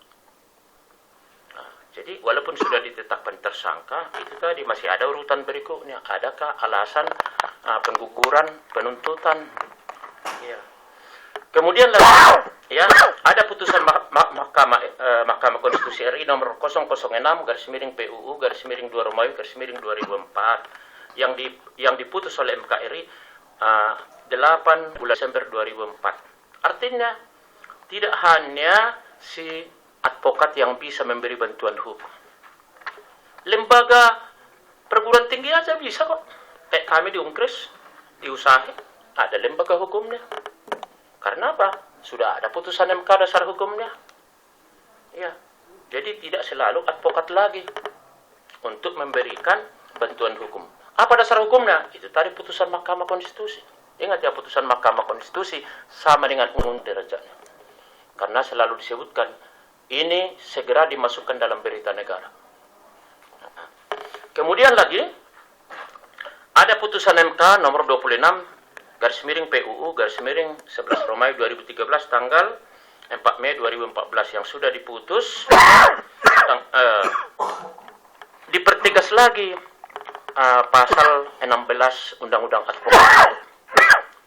Jadi walaupun sudah ditetapkan tersangka, itu tadi masih ada urutan berikutnya. Adakah alasan pengguguran penuntutan? Ya. Kemudian lagi, ya, ada putusan Mahkamah Konstitusi RI nomor 006-PUU-2 yang diputus oleh MKRI 8 bulan Desember 2004. Artinya tidak hanya si advokat yang bisa memberi bantuan hukum. Lembaga perguruan tinggi aja bisa kok. Kayak kami di Unkris, di Usaha, ada lembaga hukumnya. Karena apa? Sudah ada putusan MK dasar hukumnya. Ya. Jadi tidak selalu advokat lagi untuk memberikan bantuan hukum. Apa dasar hukumnya? Itu tadi putusan Mahkamah Konstitusi. Ingat ya, putusan Mahkamah Konstitusi sama dengan umum derajatnya. Karena selalu disebutkan ini segera dimasukkan dalam berita negara. Kemudian lagi ada putusan MK nomor 26/PUU/11 2013 tanggal 4 Mei 2014 yang sudah diputus. Dipertegas lagi pasal 16 Undang-Undang Advokat.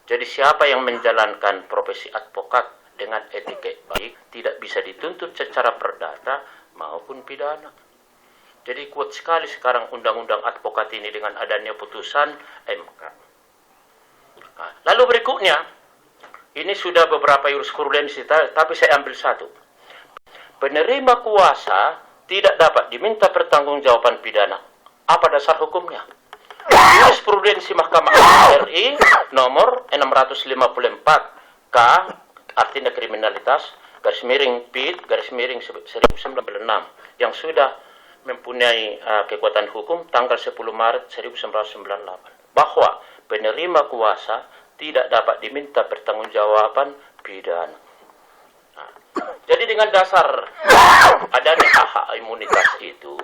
Jadi siapa yang menjalankan profesi advokat dengan etika baik tidak bisa dituntut secara perdata maupun pidana. Jadi kuat sekali sekarang undang-undang advokat ini dengan adanya putusan MK. Nah, lalu berikutnya, ini sudah beberapa jurisprudensi, tapi saya ambil satu. Penerima kuasa tidak dapat diminta pertanggungjawaban pidana. Apa dasar hukumnya? Jurisprudensi Mahkamah RI nomor 654 K artinya kriminalitas, /PID/1996 yang sudah mempunyai kekuatan hukum tanggal 10 Maret 1998 bahwa penerima kuasa tidak dapat diminta pertanggungjawaban pidana. Nah, jadi dengan dasar adanya hak imunitas itu,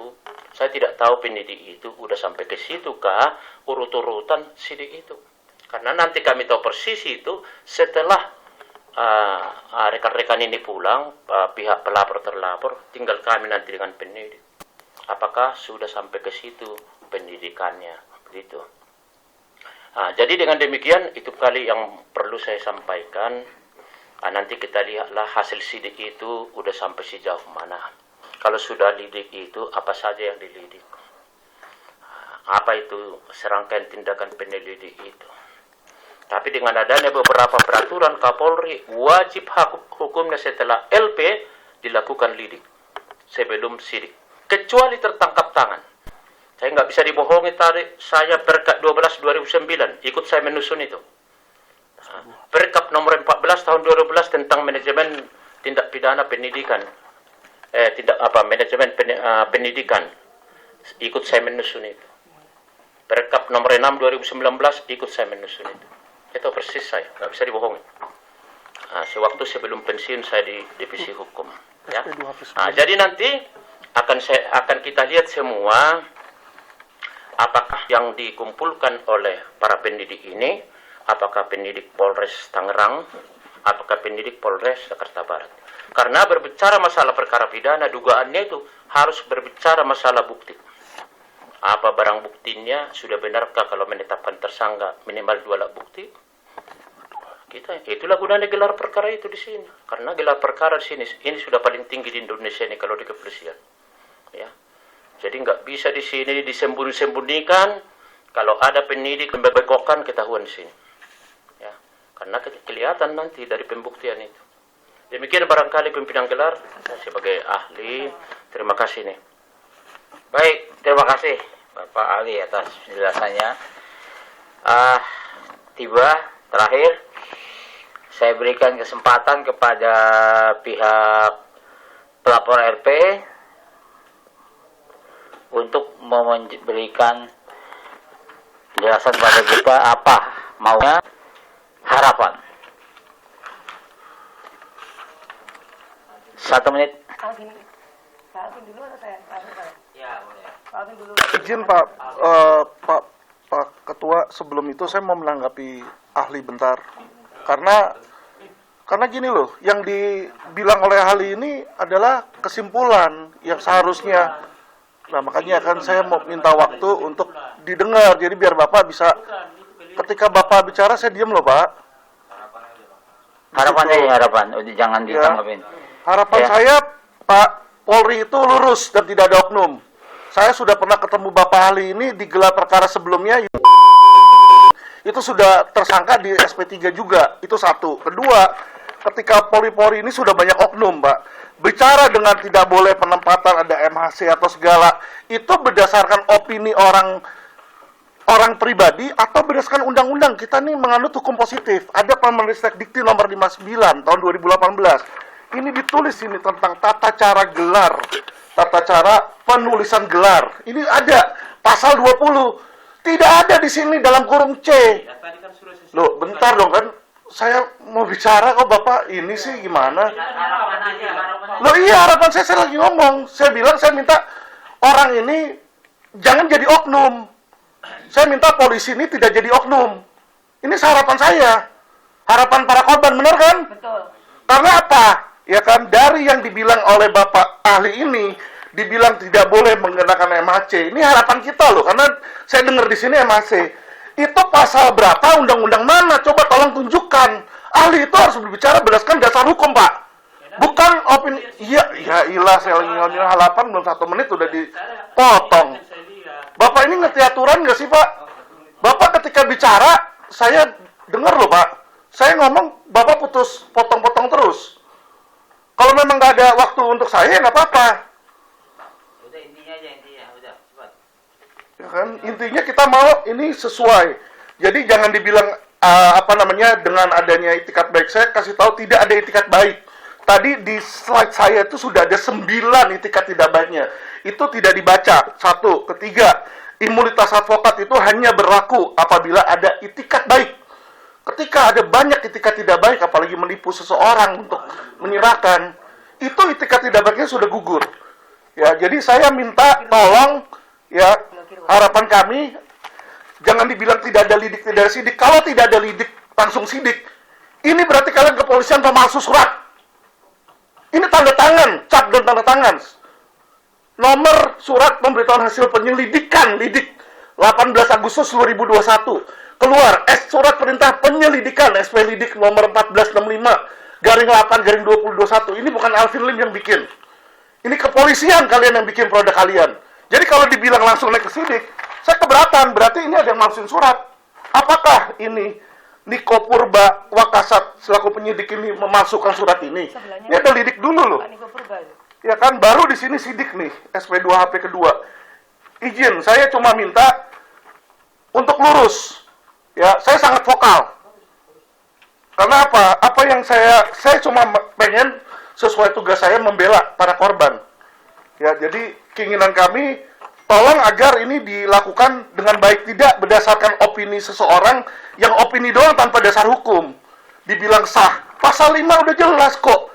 saya tidak tahu penyidik itu udah sampai ke situ kah urut-urutan sidik itu. Karena nanti kami tahu persis itu setelah rekan-rekan ini pulang, pihak pelapor terlapor, tinggal kami nanti dengan penyidik. Apakah sudah sampai ke situ pendidikannya, begitu. Jadi dengan demikian itu kali yang perlu saya sampaikan. Nanti kita lihatlah hasil sidik itu udah sampai sejauh mana. Kalau sudah lidik itu apa saja yang dilidik, apa itu serangkaian tindakan penyelidik itu. Tapi dengan adanya beberapa peraturan Kapolri, wajib hukumnya setelah LP dilakukan lidik sebelum sidik. Kecuali tertangkap tangan. Saya nggak bisa dibohongi tadi, saya Perkap 12/2009, ikut saya menyusun itu. Perkap nomor 14 tahun 2012 tentang manajemen tindak pidana pendidikan. Manajemen pendidikan. Ikut saya menyusun itu. Perkap nomor 6 2019 ikut saya menyusun itu. Itu persis saya, nggak bisa dibohongi. Sewaktu sebelum pensiun saya di divisi hukum. Ya. Jadi nanti akan kita lihat semua apakah yang dikumpulkan oleh para pendidik ini, apakah pendidik Polres Tangerang, apakah pendidik Polres Jakarta Barat. Karena berbicara masalah perkara pidana, dugaannya itu harus berbicara masalah bukti. Apa barang buktinya, sudah benarkah kalau menetapkan tersangka minimal 2 alat bukti? Itulah gunanya gelar perkara itu di sini. Karena gelar perkara di sini ini sudah paling tinggi di Indonesia ini kalau di kepolisian. Ya. Jadi nggak bisa di sini disembunyi-sembunyikan. Kalau ada penyidik membebekokkan ketahuan di sini. Ya. Karena kelihatan nanti dari pembuktian itu. Demikian barangkali pimpinan gelar, saya sebagai ahli, terima kasih nih. Baik, terima kasih Bapak ahli atas penjelasannya. Tiba terakhir, saya berikan kesempatan kepada pihak pelapor RP untuk memberikan penjelasan kepada kita apa maunya, harapan. 1 menit. Pak Alvin dulu atau saya? Ya, boleh. Pak Alvin dulu. Izin Pak Ketua, sebelum itu saya mau menanggapi ahli bentar. Karena Karena gini loh, yang dibilang oleh ahli ini adalah kesimpulan yang seharusnya. Nah, makanya kan saya mau minta waktu untuk didengar. Jadi biar Bapak bisa, ketika Bapak bicara saya diam loh, Pak. Harapan, jangan Ya. ditanggapin. Harapan Ya. saya, Pak Polri itu lurus dan tidak ada oknum. Saya sudah pernah ketemu Bapak ahli ini di gelar perkara sebelumnya. Itu sudah tersangka di SP3 juga. Itu satu. Kedua, ketika Polri ini sudah banyak oknum, Pak. Bicara dengan tidak boleh penempatan, ada MHC atau segala, itu berdasarkan opini orang pribadi atau berdasarkan undang-undang. Kita nih menganut hukum positif. Ada Permendikbud Dikti nomor 59 tahun 2018. Ini ditulis ini tentang tata cara gelar, tata cara penulisan gelar. Ini ada pasal 20. Tidak ada di sini dalam kurung C. Loh, bentar dong kan. Saya mau bicara kok Bapak ini sih gimana? Loh iya, harapan saya lagi ngomong. Saya bilang saya minta orang ini jangan jadi oknum. Saya minta polisi ini tidak jadi oknum. Ini harapan saya. Harapan para korban, benar kan? Betul. Karena apa? Ya kan, dari yang dibilang oleh Bapak ahli ini, dibilang tidak boleh menggunakan MHC. Ini harapan kita loh, karena saya dengar di sini MHC. Itu pasal berapa, undang-undang mana? Coba tolong tunjukkan. Ahli itu harus berbicara berdasarkan dasar hukum, Pak. Bukan opini. Ya ilah, saya lagi ngomongin halapan, belum 1 menit udah dipotong. Bapak ini ngerti aturan nggak sih, Pak? Bapak ketika bicara, saya dengar loh, Pak. Saya ngomong, Bapak putus, potong-potong terus. Kalau memang nggak ada waktu untuk saya, nggak apa-apa. Udah intinya udah cepat. Ya kan? Intinya kita mau ini sesuai. Jadi jangan dibilang dengan adanya itikat baik. Saya kasih tahu tidak ada itikat baik. Tadi di slide saya itu sudah ada 9 itikat tidak baiknya. Itu tidak dibaca. 1, ketiga, imunitas advokat itu hanya berlaku apabila ada itikat baik. Ketika ada banyak itikat tidak baik, apalagi menipu seseorang untuk menyerahkan, itu itikat tidak baiknya sudah gugur. Ya, jadi saya minta tolong, ya, harapan kami, jangan dibilang tidak ada lidik, tidak ada sidik. Kalau tidak ada lidik, langsung sidik. Ini berarti kalian kepolisian pemalsu surat. Ini tanda tangan, cap dan tanda tangan. Nomor surat pemberitahuan hasil penyelidikan, lidik, 18 Agustus 2021. Keluar surat perintah penyelidikan SP Lidik nomor 1465/8/2021. Ini bukan Alvin Lim yang bikin. Ini kepolisian kalian yang bikin produk kalian. Jadi kalau dibilang langsung naik ke sidik, saya keberatan. Berarti ini ada yang malsuin surat. Apakah ini Niko Purba Wakasat selaku penyidik ini memasukkan surat ini? Ini ada lidik dulu loh. Ya kan, baru di sini sidik nih, SP2 HP kedua. Izin, saya cuma minta untuk lurus. Ya, saya sangat vokal. Karena apa? Apa yang saya cuma pengen sesuai tugas saya membela para korban. Ya, jadi keinginan kami tolong agar ini dilakukan dengan baik, tidak berdasarkan opini seseorang yang opini doang tanpa dasar hukum. Dibilang sah. Pasal 5 udah jelas kok.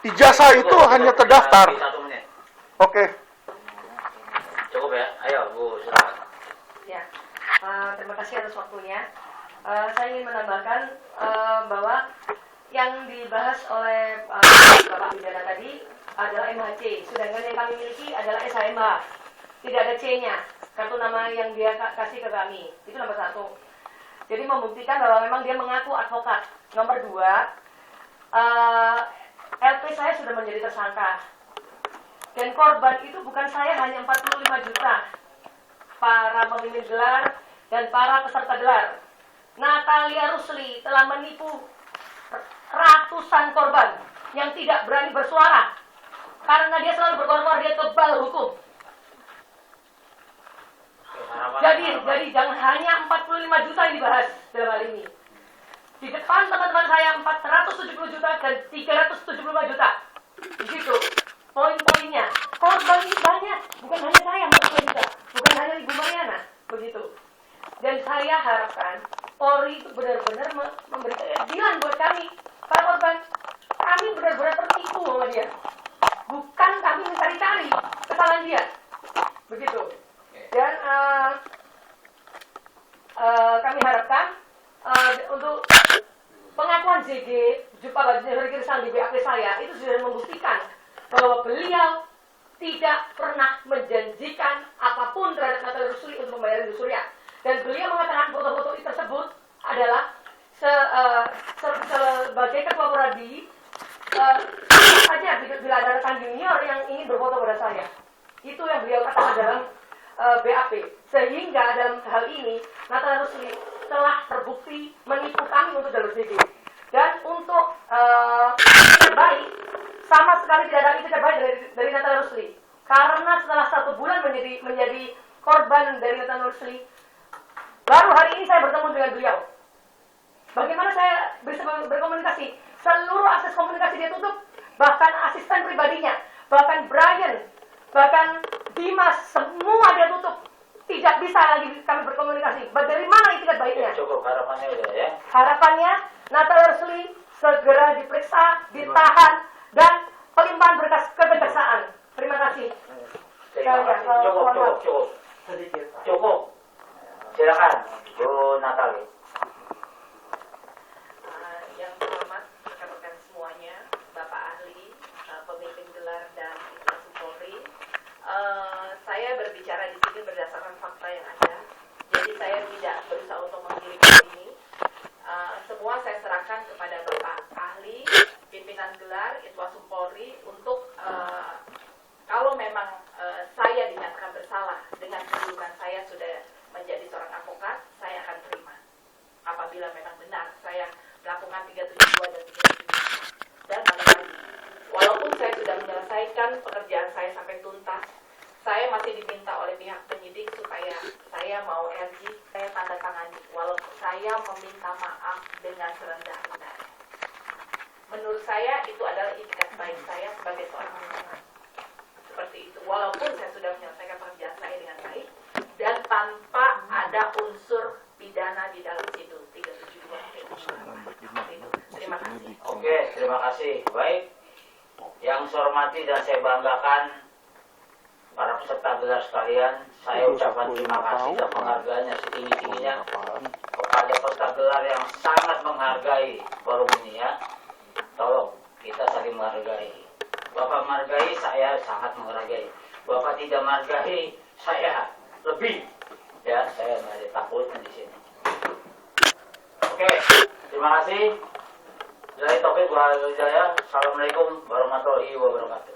Ijazah itu hanya terdaftar. 1 menit. Oke. Cukup ya. Ayo, Bu, silakan. Ya, terima kasih atas waktunya. Saya ingin menambahkan bahwa yang dibahas oleh Bapak Pidana tadi adalah MHC, sedangkan yang kami miliki adalah SHMH. Tidak ada C-nya, kartu nama yang dia kasih ke kami. Itu nomor 1. Jadi membuktikan bahwa memang dia mengaku advokat. Nomor 2, LP saya sudah menjadi tersangka. Dan korban itu bukan saya, hanya 45 juta. Para pemimpin gelar dan para peserta gelar. Natalia Rusli telah menipu ratusan korban yang tidak berani bersuara. Karena dia selalu berkorban, dia kebal hukum. Jadi jangan hanya 45 juta yang dibahas dalam hal ini. Di depan teman-teman saya 470 juta dan 375 juta. Di situ poin-poinnya. Korban ini banyak, bukan hanya saya 40 juta, bukan hanya Ibu Mariana, begitu. Dan saya harapkan Polri itu benar-benar memberikan keadilan buat kami, para korban. Kami benar-benar tertipu sama dia. Bukan kami mencari-cari kesalahan dia. Begitu. Dan kami harapkan untuk pengakuan JG Pak Jufri Kirsang di BAP saya itu sudah membuktikan bahwa beliau tidak pernah menjanjikan apapun terhadap Natal Rusuli untuk membayar Ibu Surya. Dan beliau mengatakan foto-foto tersebut adalah sebagai ketua prodi saja bila ada rekan junior yang ingin berfoto pada saya. Itu yang beliau katakan dalam BAP. Sehingga dalam hal ini Natal Rusuli telah terbukti menipu kami untuk jalur DG. Dan untuk itikat baik, sama sekali tidak ada itikat baik dari Natal Rusuli. Karena setelah 1 bulan menjadi korban dari Natal Rusuli, baru hari ini saya bertemu dengan beliau. Bagaimana saya bisa berkomunikasi? Seluruh akses komunikasi dia tutup, bahkan asisten pribadinya, bahkan Brian, bahkan Dimas, semua dia tutup. Tidak bisa lagi kami berkomunikasi. Dari mana itikat baiknya? Cukup harapannya udah ya. Harapannya Natal Rusuli segera diperiksa, ditahan, dan pelimpahan berkas kekejaksaan. Terima kasih. Cukup. Silakan, Bu Natali. Yang terhormat rekan-rekan semuanya, Bapak Ahli, pemimpin gelar dan Instansi Polri, saya berbicara di sini berdasarkan fakta yang ada. Jadi saya tidak berusaha untuk menggiring ini. Semua saya serahkan kepada Bapak Ahli, pimpinan gelar Itwasum Polri untuk kalau memang saya dinyatakan bersalah dengan kedudukan saya sudah menjadi seorang advokat, saya akan terima. Apabila memang benar saya melakukan 372 dan 373. Dan pada hari ini, walaupun saya sudah menyelesaikan pekerjaan saya sampai tuntas, saya masih diminta oleh pihak penyidik supaya saya mau RG, saya tanda tangani, walaupun saya meminta maaf dengan serendah-rendahnya. Menurut saya itu adalah itikat baik saya sebagai seorang penyidik. Seperti itu, walaupun saya sudah menyelesaikan pekerjaan saya dengan baik dan tanpa ada unsur pidana di dalam situ 372. Terima kasih. Oke, terima kasih. Baik, yang saya hormati dan saya banggakan para peserta gelar sekalian, saya ucapkan terima kasih dan penghargaannya setinggi-tingginya kepada peserta gelar yang sangat menghargai forum ini ya. Tolong kita saling menghargai. Bapak menghargai, saya sangat menghargai. Bapak tidak menghargai, saya lebih. Ya, saya nggak ada takutnya di sini. Oke, terima kasih. Dari topik Assalamualaikum warahmatullahi wabarakatuh.